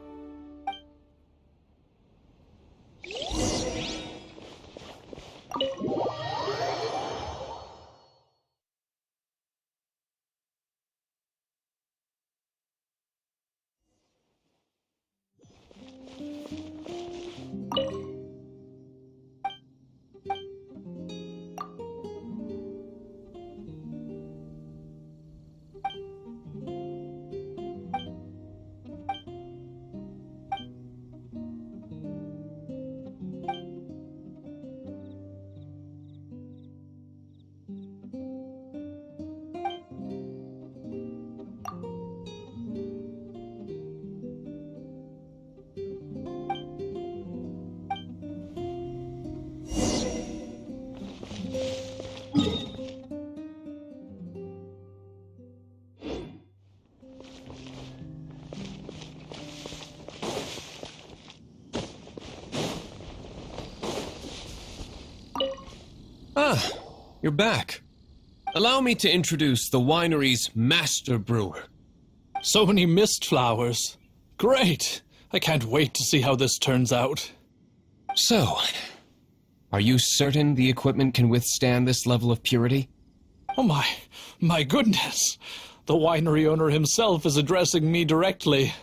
Ah, you're back. Allow me to introduce the winery's master brewer. So many mist flowers. Great! I can't wait to see how this turns out. So, are you certain the equipment can withstand this level of purity? Oh my goodness! The winery owner himself is addressing me directly.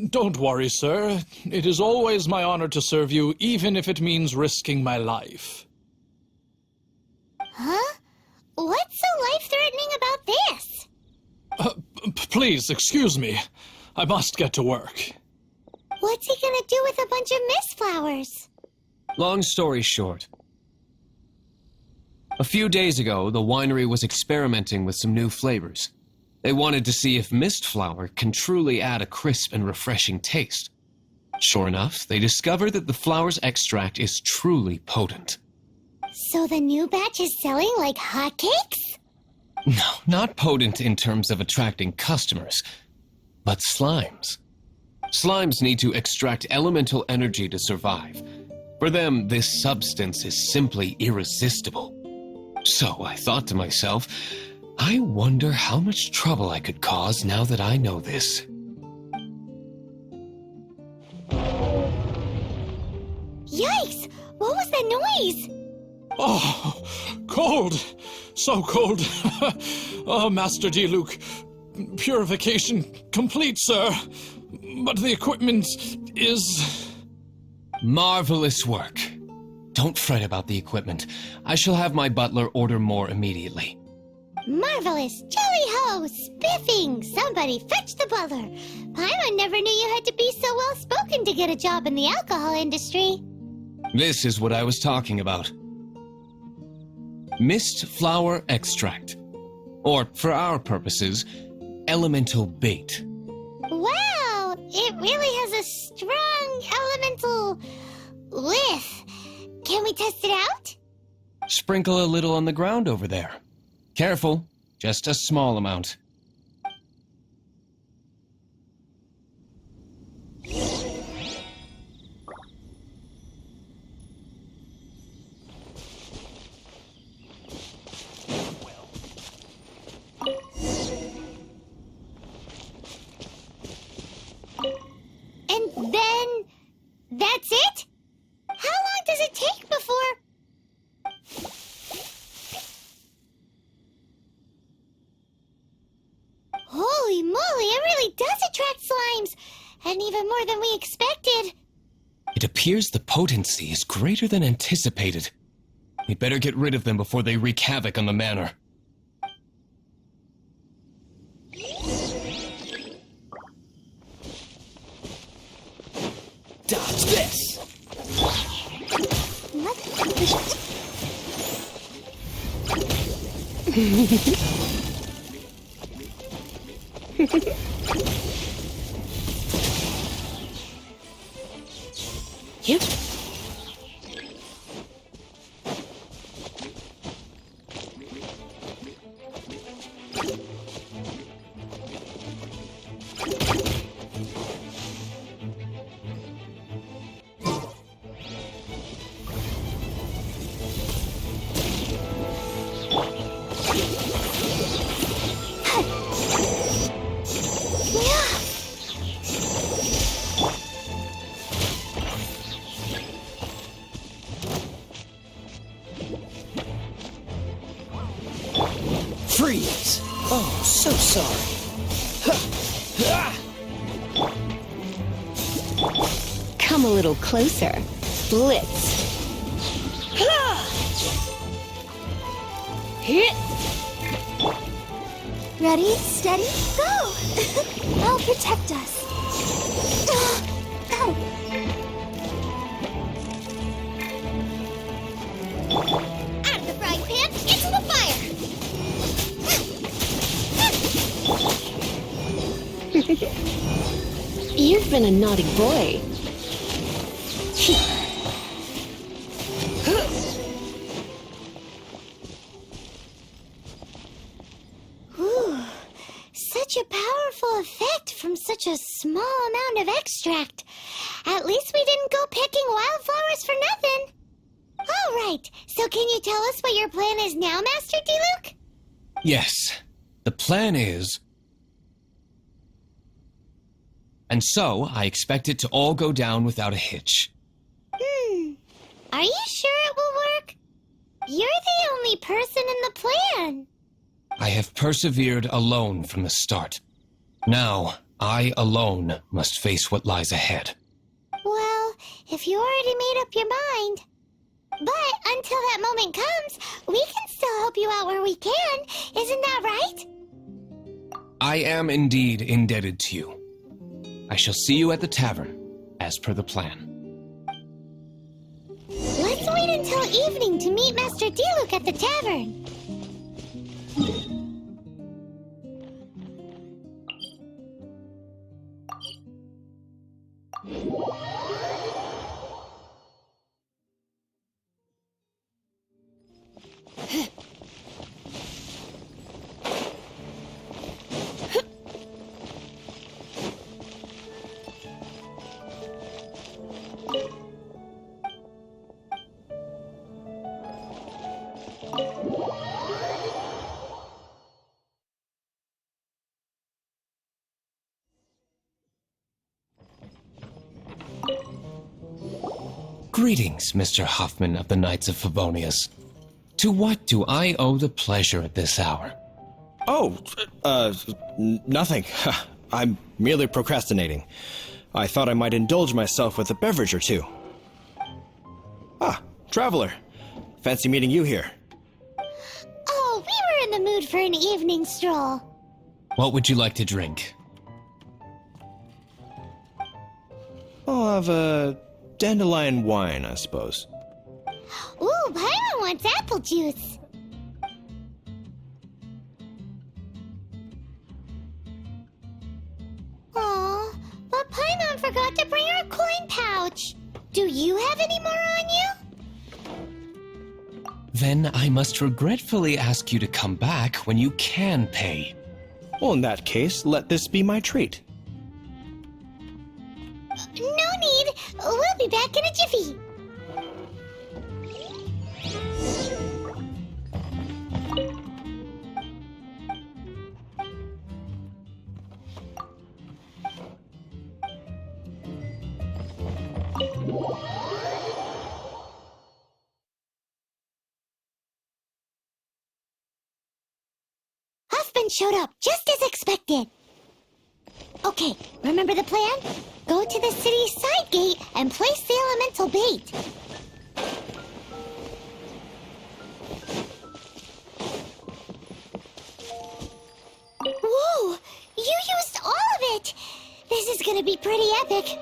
Don't worry, sir. It is always my honor to serve you, even if it means risking my life. Huh? What's so life-threatening about this? Please, excuse me. I must get to work. What's he gonna do with a bunch of mist flowers? Long story short. A few days ago, the winery was experimenting with some new flavors. They wanted to see if mist flower can truly add a crisp and refreshing taste. Sure enough, they discovered that the flower's extract is truly potent. So the new batch is selling like hotcakes? No, not potent in terms of attracting customers, but slimes. Slimes need to extract elemental energy to survive. For them, this substance is simply irresistible. So I thought to myself, I wonder how much trouble I could cause now that I know this. Yikes! What was that noise? Oh, cold! So cold! Oh, Master D-Luke, purification complete, sir. But the equipment is... Marvelous work. Don't fret about the equipment. I shall have my butler order more immediately. Marvelous! Jolly-ho! Spiffing! Somebody fetch the butler! Paimon never knew you had to be so well-spoken to get a job in the alcohol industry. This is what I was talking about. Mist flower extract. Or, for our purposes, elemental bait. Wow! It really has a strong elemental whiff. Can we test it out? Sprinkle a little on the ground over there. Careful, just a small amount. And then... that's it? How long does it take before... Holy moly, it really does attract slimes! And even more than we expected. It appears the potency is greater than anticipated. We better get rid of them before they wreak havoc on the manor. Yep. Freeze! Oh, so sorry. Come a little closer. Blitz. Hit! Ready, steady, go! I'll protect us. Ow! Out of the frying pan, into the fire! You've been a naughty boy. Ooh, such a powerful effect from such a small amount of extract. At least we didn't go picking wildflowers for nothing. All right, so can you tell us what your plan is now, Master D-Luke? Yes, the plan is... And so, I expect it to all go down without a hitch. Are you sure it will work? You're the only person in the plan. I have persevered alone from the start. Now, I alone must face what lies ahead. Well, if you already made up your mind. But until that moment comes, we can still help you out where we can. Isn't that right? I am indeed indebted to you. I shall see you at the tavern, as per the plan. Let's wait until evening to meet Master D-Luke at the tavern. Greetings, Mr. Hoffman of the Knights of Favonius. To what do I owe the pleasure at this hour? Oh, nothing. I'm merely procrastinating. I thought I might indulge myself with a beverage or two. Ah, traveler. Fancy meeting you here. Oh, we were in the mood for an evening stroll. What would you like to drink? I'll have a dandelion wine, I suppose. Ooh, Paimon wants apple juice. Aw, but Paimon forgot to bring her coin pouch. Do you have any more on you? Then I must regretfully ask you to come back when you can pay. Well, in that case, let this be my treat. No need. We'll be back in a jiffy. Huffman showed up just as expected. Okay, remember the plan? Go to the city's side gate and place the elemental bait. Whoa! You used all of it! This is gonna be pretty epic.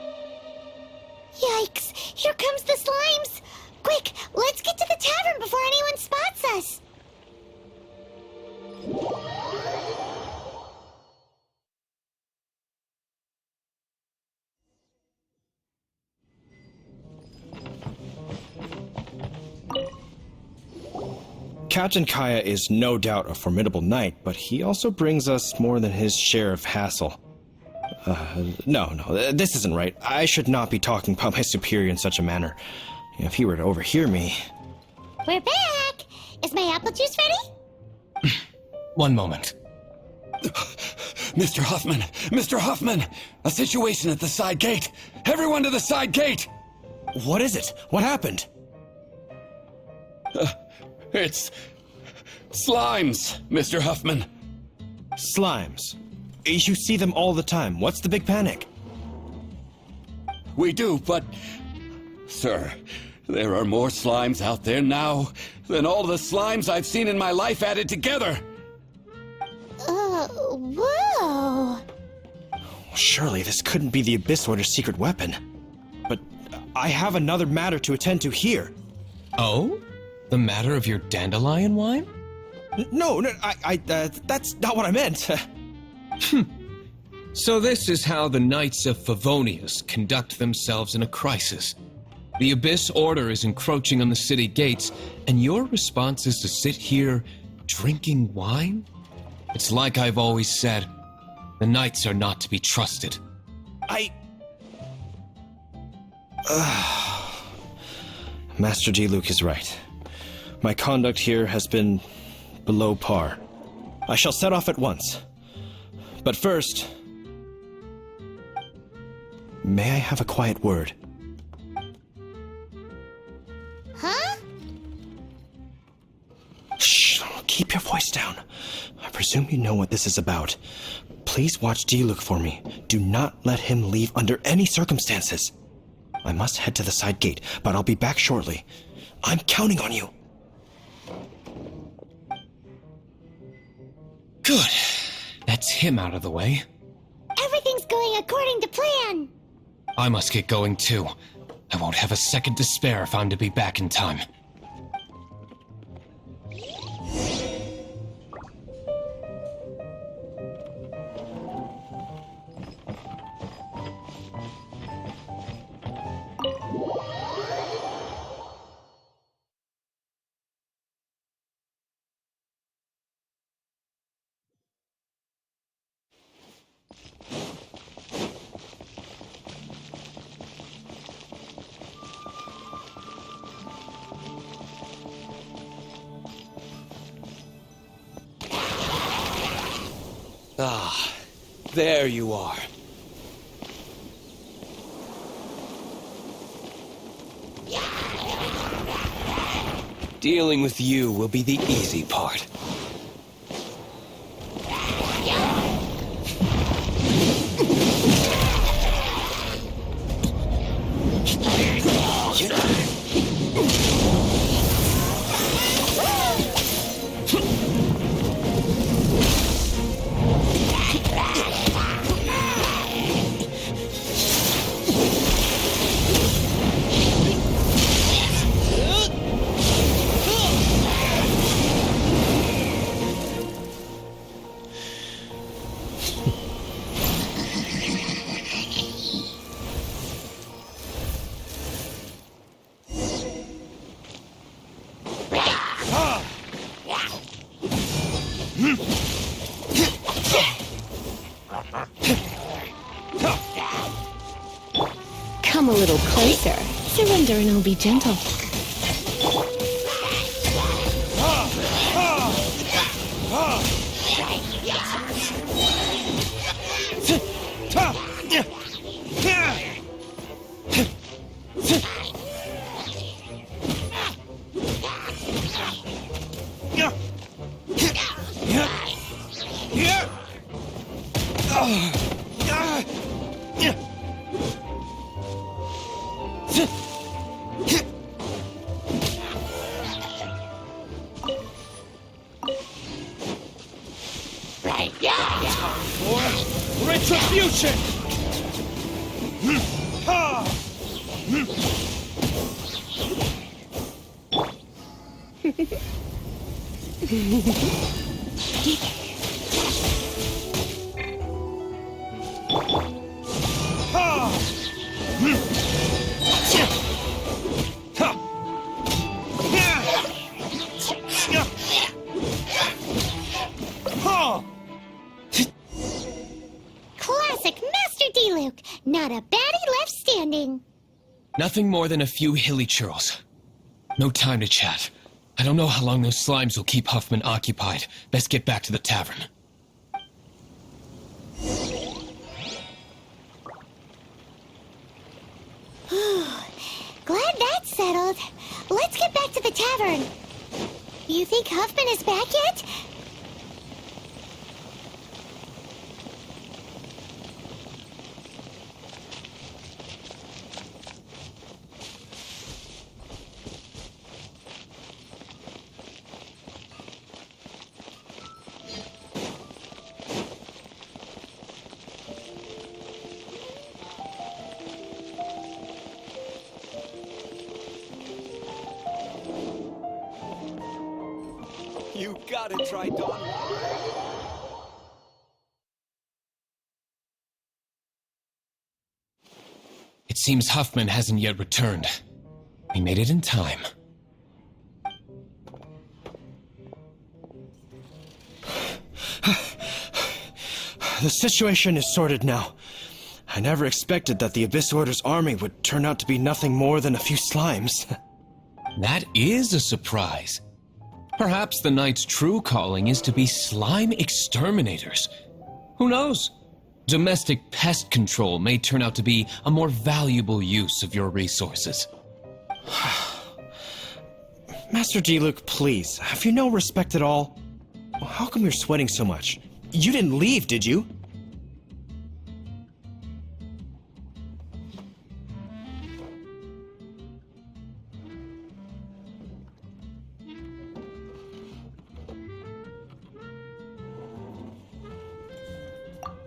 Yikes! Here comes the slimes! Quick, let's get to the tavern before anyone spots us! Captain Kaya is no doubt a formidable knight, but he also brings us more than his share of hassle. No, this isn't right. I should not be talking about my superior in such a manner. If he were to overhear me... We're back! Is my apple juice ready? One moment. Mr. Huffman! Mr. Huffman! A situation at the side gate! Everyone to the side gate! What is it? What happened? It's... slimes, Mr. Huffman. Slimes. You see them all the time. What's the big panic? We do, but... Sir, there are more slimes out there now than all the slimes I've seen in my life added together! Whoa! Surely this couldn't be the Abyss Order's secret weapon. But I have another matter to attend to here. Oh? The matter of your dandelion wine? No, that's not what I meant. So this is how the Knights of Favonius conduct themselves in a crisis. The Abyss Order is encroaching on the city gates, and your response is to sit here drinking wine? It's like I've always said, the Knights are not to be trusted. Master Diluc is right. My conduct here has been below par. I shall set off at once. But first, may I have a quiet word? Huh? Shh, keep your voice down. I presume you know what this is about. Please watch Diluc for me. Do not let him leave under any circumstances. I must head to the side gate, but I'll be back shortly. I'm counting on you. Good. That's him out of the way. Everything's going according to plan. I must get going too. I won't have a second to spare if I'm to be back in time. Ah, there you are. Dealing with you will be the easy part. Come a little closer. Surrender and I'll be gentle. Retribution! classic Master D-Luke. Not a baddie left standing. Nothing more than a few hilly churls. No time to chat. I don't know how long those slimes will keep Huffman occupied. Best get back to the tavern. Glad that's settled. Let's get back to the tavern. You think Huffman is back yet? You gotta try Dawn. It seems Huffman hasn't yet returned. We made it in time. The situation is sorted now. I never expected that the Abyss Order's army would turn out to be nothing more than a few slimes. That is a surprise. Perhaps the Knight's true calling is to be slime exterminators. Who knows? Domestic pest control may turn out to be a more valuable use of your resources. Master D-Luke, please, have you no respect at all? How come you're sweating so much? You didn't leave, did you?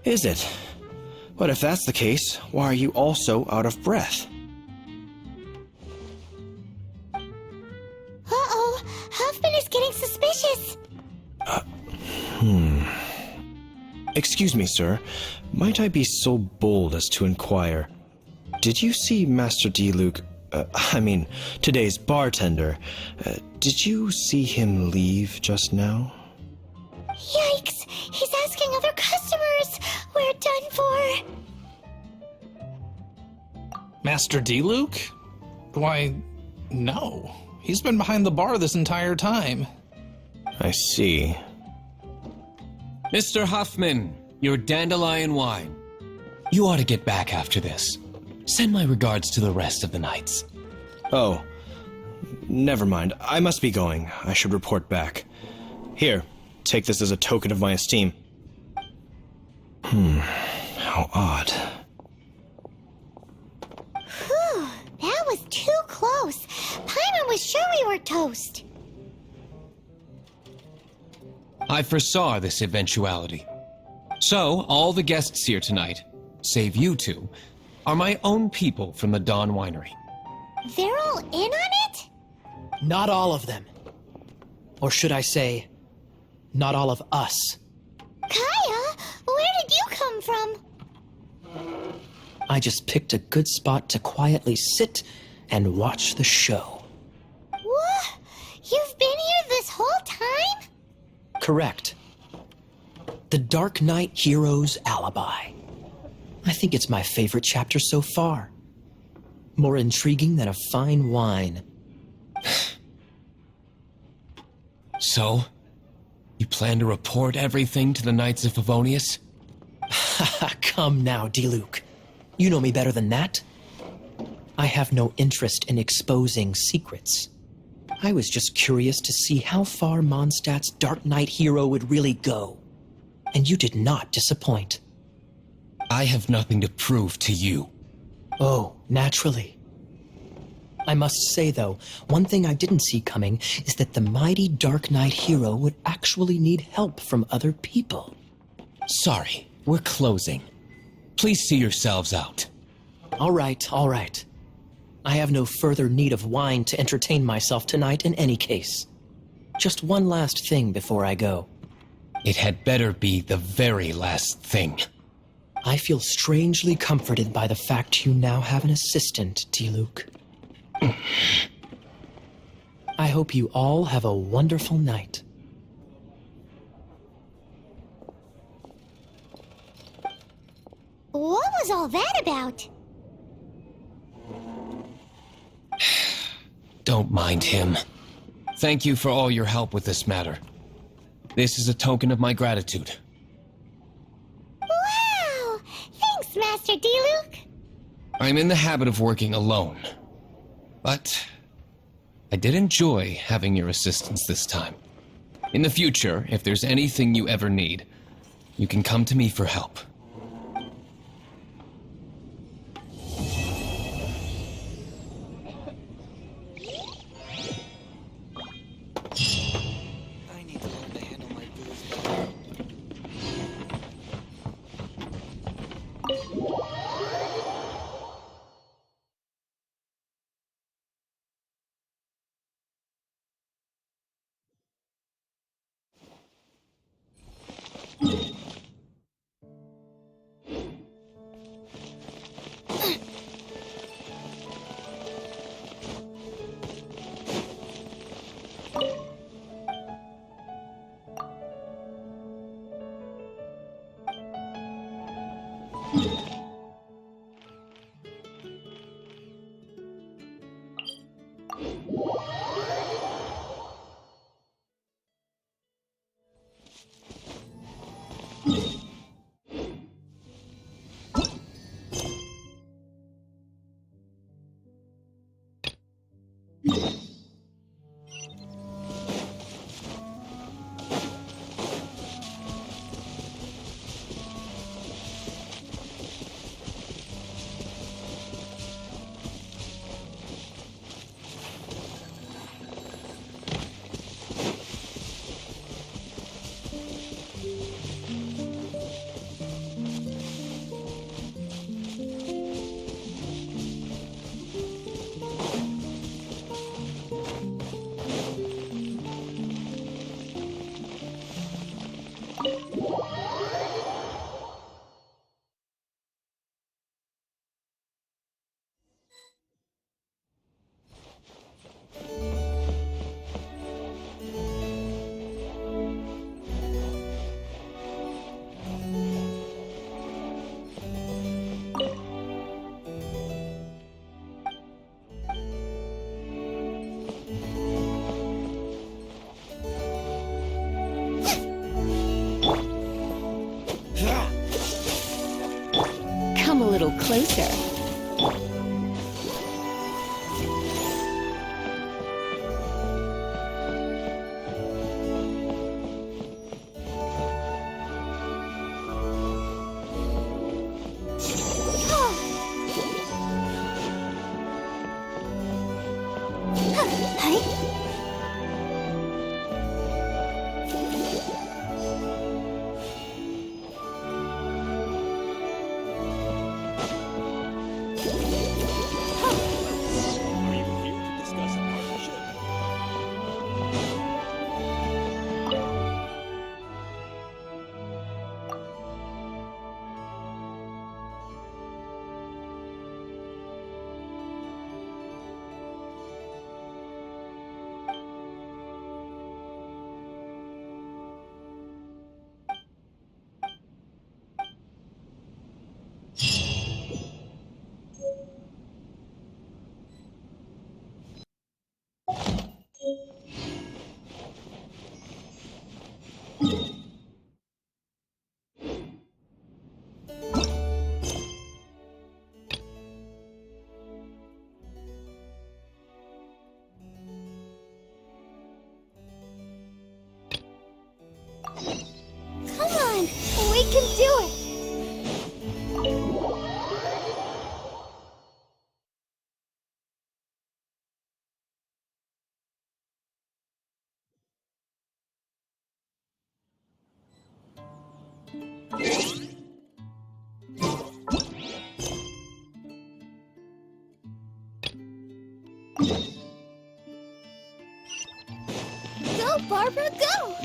Is it? But if that's the case, why are you also out of breath? Uh-oh, Huffman is getting suspicious. Excuse me, sir. Might I be so bold as to inquire? Did you see Master D-Luke, today's bartender? Did you see him leave just now? Yikes! He's asking other customers! We're done for! Master D-Luke? Why, no. He's been behind the bar this entire time. I see. Mr. Huffman, your dandelion wine. You ought to get back after this. Send my regards to the rest of the knights. Oh, never mind. I must be going. I should report back. Here, take this as a token of my esteem. How odd. Whew, that was too close. Paimon was sure we were toast. I foresaw this eventuality. So, all the guests here tonight, save you two, are my own people from the Dawn Winery. They're all in on it? Not all of them. Or should I say, not all of us. Kaya, where did you come from? I just picked a good spot to quietly sit and watch the show. What? You've been here this whole time? Correct. The Dark Knight Hero's Alibi. I think it's my favorite chapter so far. More intriguing than a fine wine. So, you plan to report everything to the Knights of Favonius? Come now, D-Luke. You know me better than that. I have no interest in exposing secrets. I was just curious to see how far Mondstadt's Dark Knight hero would really go. And you did not disappoint. I have nothing to prove to you. Oh, naturally. I must say, though, one thing I didn't see coming is that the mighty Dark Knight hero would actually need help from other people. Sorry, we're closing. Please see yourselves out. All right. I have no further need of wine to entertain myself tonight in any case. Just one last thing before I go. It had better be the very last thing. I feel strangely comforted by the fact you now have an assistant, D-Luke. I hope you all have a wonderful night. What was all that about? Don't mind him. Thank you for all your help with this matter. This is a token of my gratitude. Wow! Thanks, Master D-Luke. I'm in the habit of working alone. But I did enjoy having your assistance this time. In the future, if there's anything you ever need, you can come to me for help. I need to learn to handle my booze better. Come a little closer. Come on, we can do it. Go, Barbara, go!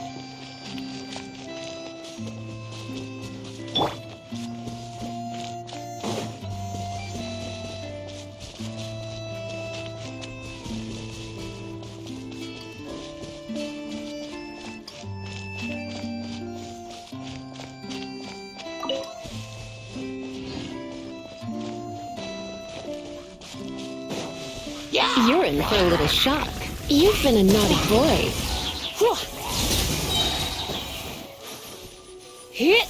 You're in for a little shock. You've been a naughty boy. Hit!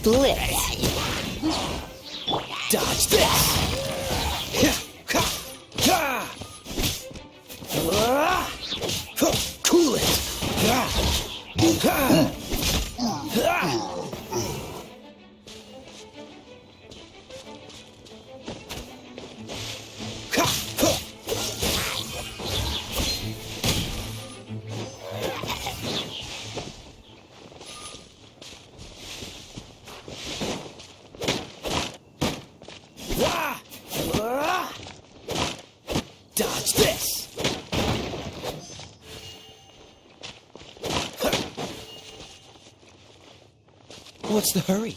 Blitz. Dodge this. Cool it. Dodge this! What's the hurry?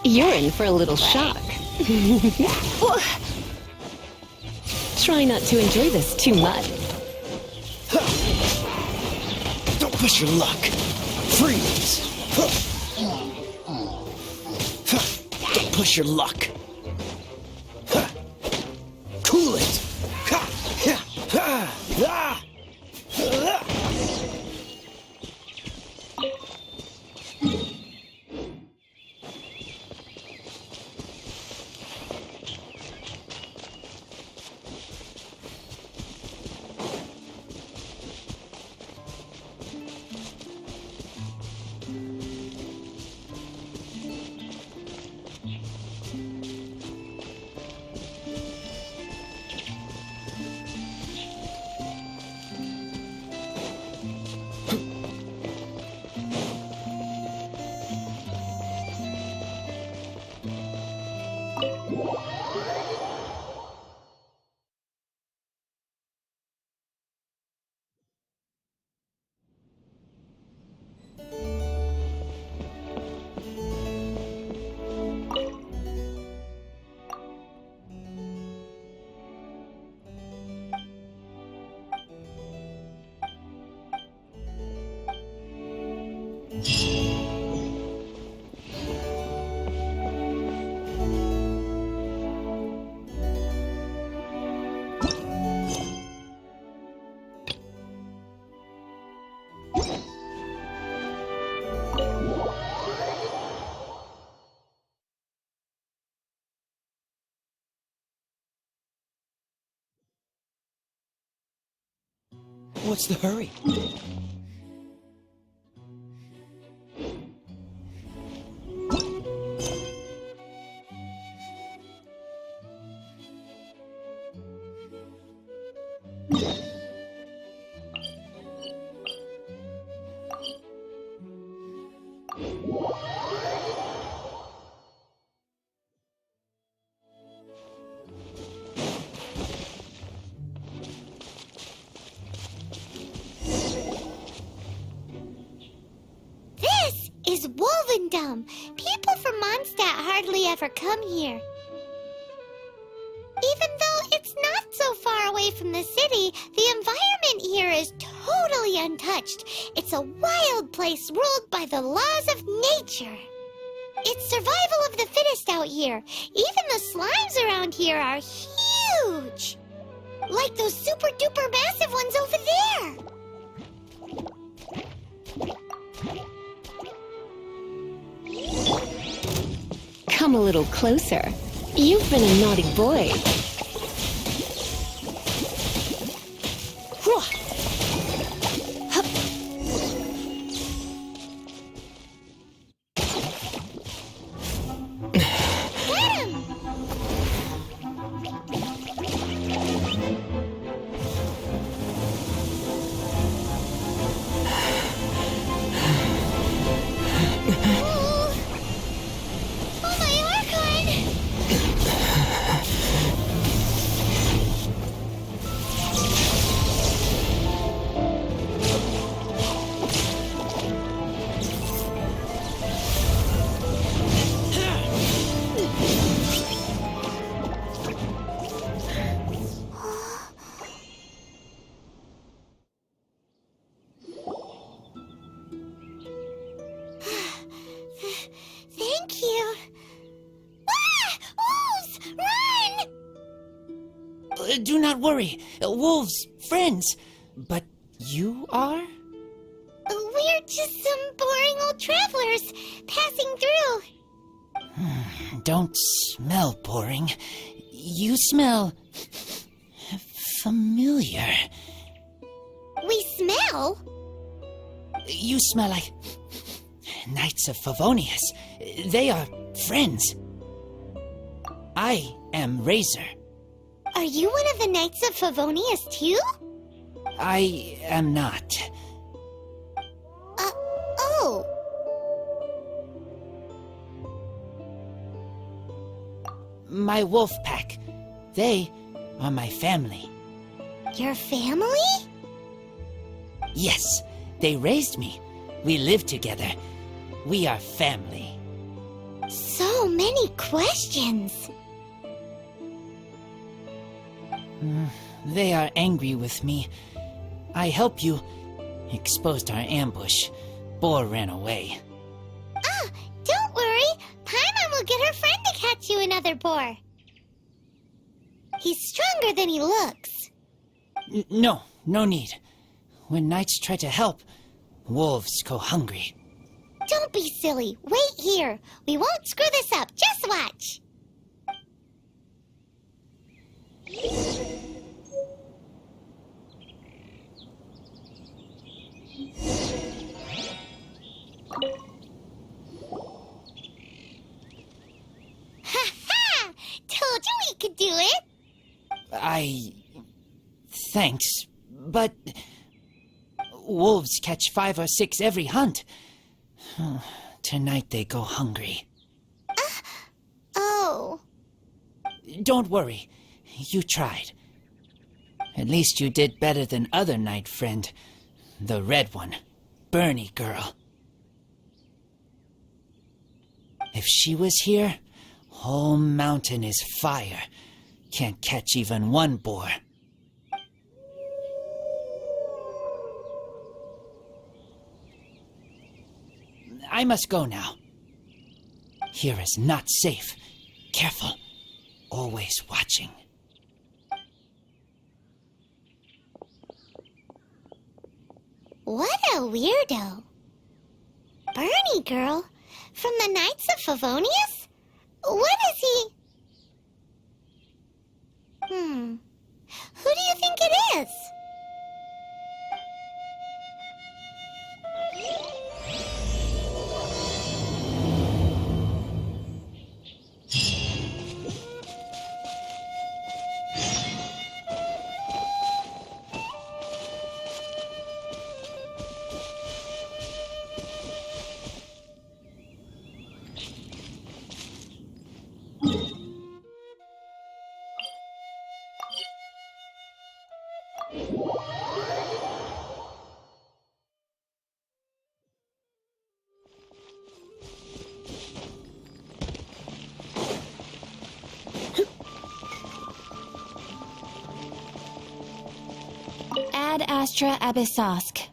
You're in for a little shock. Try not to enjoy this too much. Don't push your luck. Freeze. Don't push your luck. Cool it. What's the hurry? is Wolvendom. People from Mondstadt hardly ever come here. Even though it's not so far away from the city, the environment here is totally untouched. It's a wild place ruled by the laws of nature. It's survival of the fittest out here. Even the slimes around here are huge. Like those super duper massive ones over there. Come a little closer. You've been a naughty boy. Thank you. Ah! Wolves! Run! Do not worry. Wolves, friends. But you are? We're just some boring old travelers passing through. Don't smell boring. You smell familiar. We smell? You smell like Knights of Favonius. They are friends. I am Razor. Are you one of the Knights of Favonius too? I am not. Oh. My wolf pack. They are my family. Your family? Yes, they raised me. We live together. We are family. So many questions. They are angry with me. I helped you. Exposed our ambush. Boar ran away. Ah, don't worry. Paimon will get her friend to catch you another boar. He's stronger than he looks. No need. When knights try to help, wolves go hungry. Don't be silly. Wait here. We won't screw this up. Just watch. Ha-ha! Told you we could do it. Thanks, but wolves catch 5 or 6 every hunt. Tonight they go hungry. Oh. Don't worry. You tried. At least you did better than other knight friend. The red one. Bernie girl. If she was here, whole mountain is fire. Can't catch even one boar. I must go now. Here is not safe. Careful. Always watching. What a weirdo. Bernie girl? From the Knights of Favonius? What is he? Who do you think it is? Astra Abyssosk.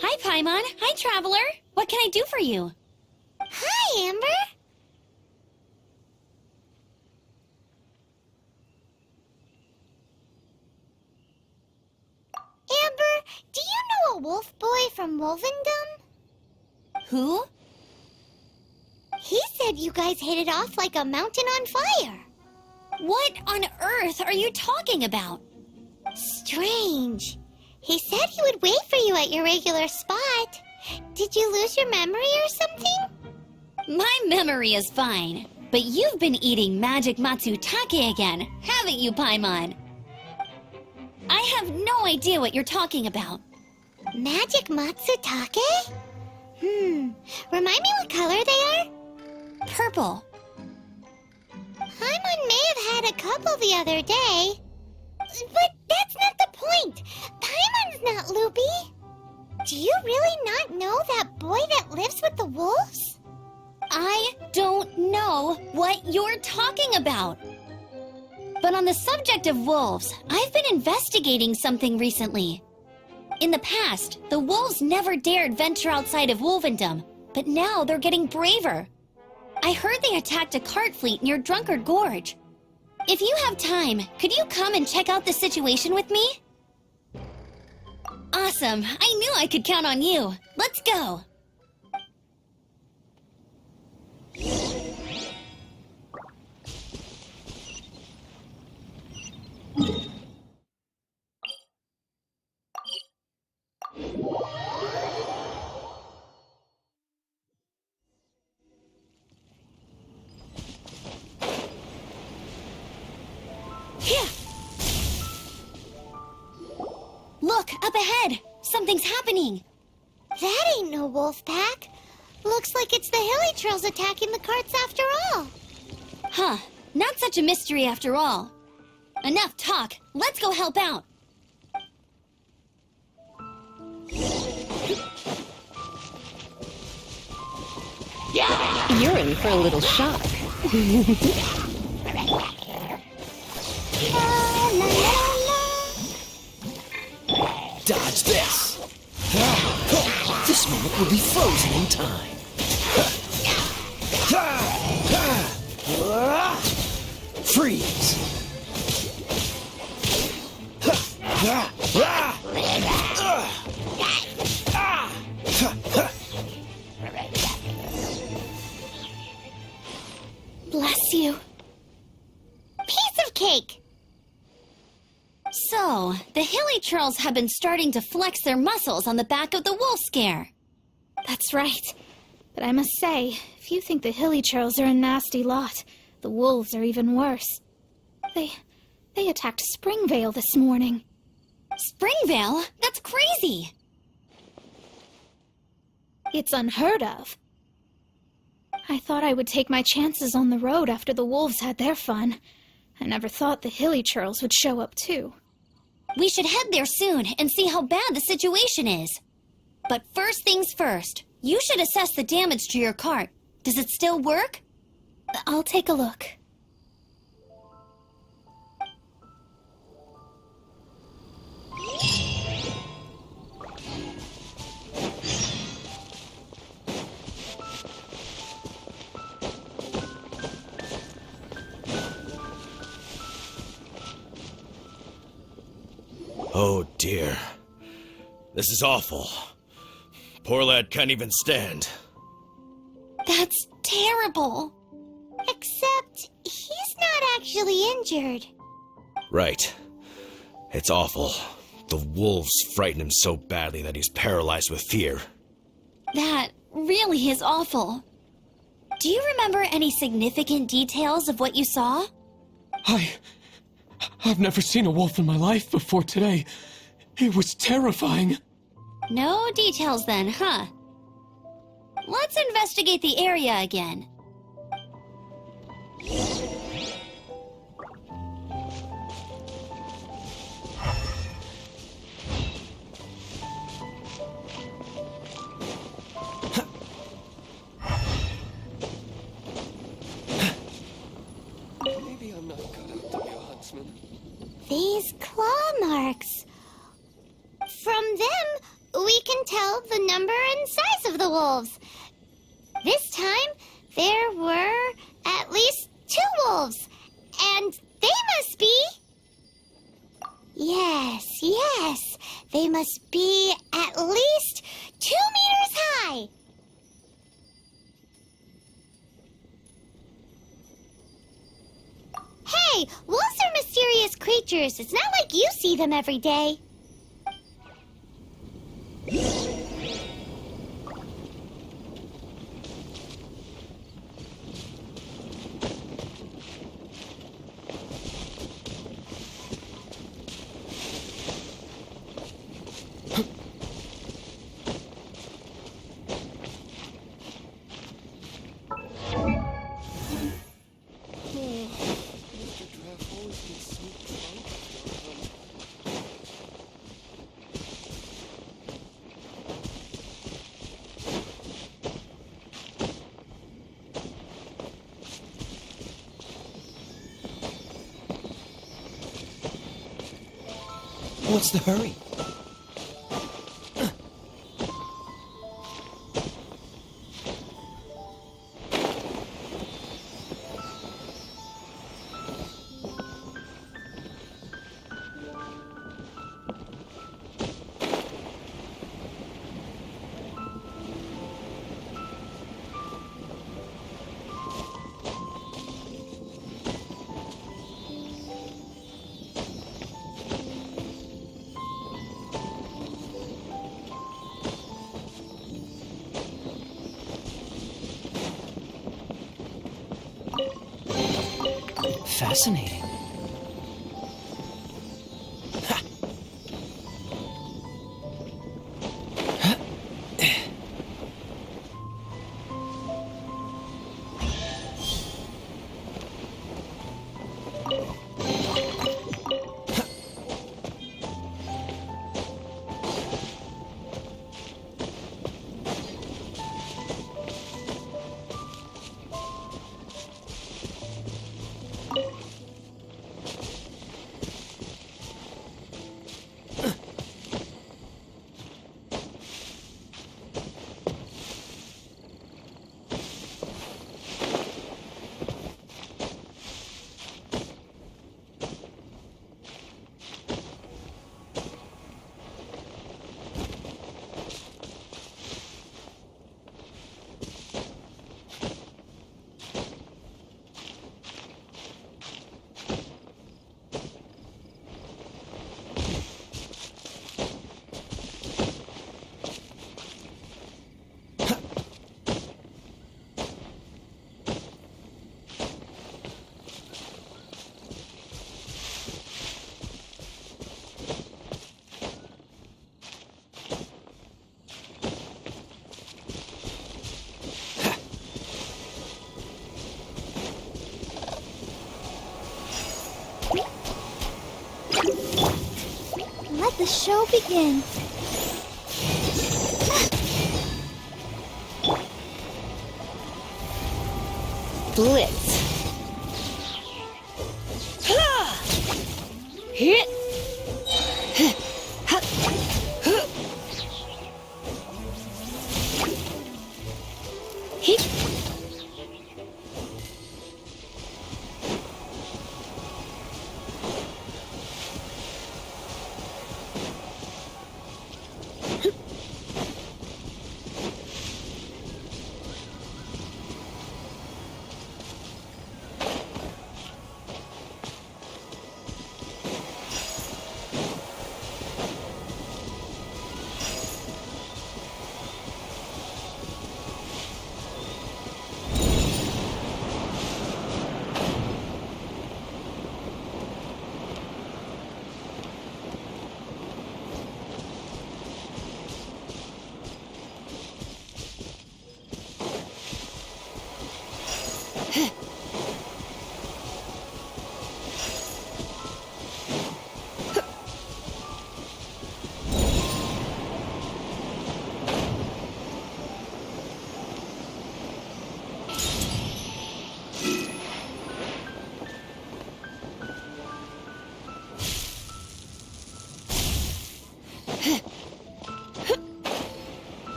Hi, Paimon. Hi, Traveler. What can I do for you? Hi, Amber. Amber, do you know a wolf boy from Wolvendom? Who? He said you guys hit it off like a mountain on fire. What on earth are you talking about? Strange. He said he would wait for you at your regular spot. Did you lose your memory or something? My memory is fine, but you've been eating magic matsutake again, haven't you, Paimon? I have no idea what you're talking about. Magic matsutake? Remind me what color they are? Purple. Paimon may have had a couple the other day. But that's not the point. Paimon's not loopy. Do you really not know that boy that lives with the wolves? I don't know what you're talking about. But on the subject of wolves, I've been investigating something recently. In the past, the wolves never dared venture outside of Wolvendom, but now they're getting braver. I heard they attacked a cart fleet near Drunkard Gorge. If you have time, could you come and check out the situation with me? Awesome. I knew I could count on you. Let's go. Look, up ahead! Something's happening! That ain't no wolf pack. Looks like it's the hilly trails attacking the carts after all. Huh, not such a mystery after all. Enough talk, let's go help out! You're in for a little shock. Dodge this! This moment will be frozen in time. Freeze! Bless you. Piece of cake! So, the hilly trolls have been starting to flex their muscles on the back of the wolf scare. That's right. But I must say, if you think the hilly trolls are a nasty lot, the wolves are even worse. They attacked Springvale this morning. Springvale? That's crazy! It's unheard of. I thought I would take my chances on the road after the wolves had their fun. I never thought the hilly trolls would show up too. We should head there soon and see how bad the situation is. But first things first, you should assess the damage to your cart. Does it still work? I'll take a look. Oh dear. This is awful. Poor lad can't even stand. That's terrible. Except, he's not actually injured. Right. It's awful. The wolves frighten him so badly that he's paralyzed with fear. That really is awful. Do you remember any significant details of what you saw? I've never seen a wolf in my life before today. It was terrifying. No details then, huh? let's investigate the area again. Maybe I'm not cut out to be a huntsman. These claw marks. From them, we can tell the number and size of the wolves. This time, there were at least 2 wolves, and they must be... Yes, they must be at least 2 meters high. Hey, wolves are mysterious creatures. It's not like you see them every day. What's the hurry? Fascinating. Let the show begin. Blitz. Hit.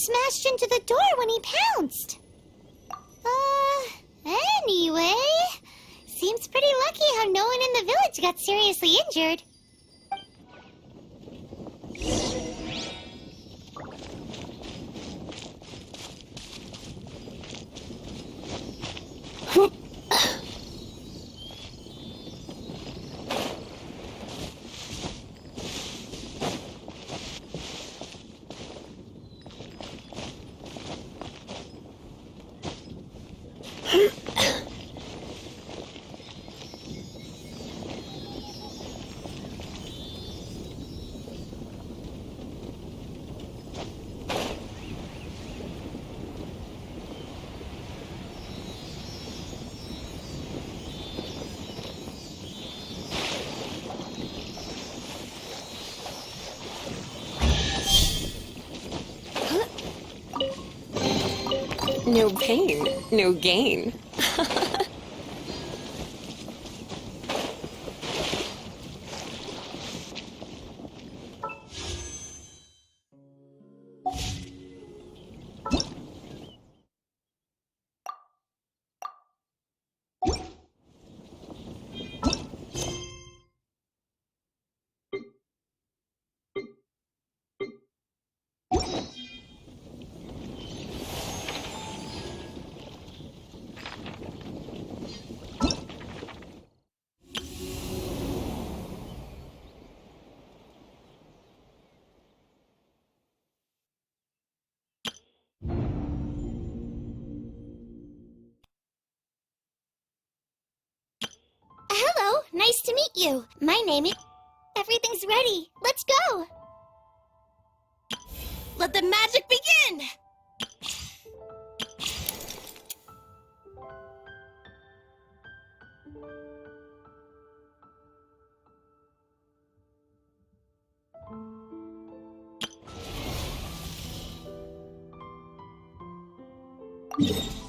smashed into the door when he pounced. Anyway, seems pretty lucky how no one in the village got seriously injured. No pain, no gain. Hello, nice to meet you. My name is... Everything's ready. Let's go. Let the magic begin! Yeah.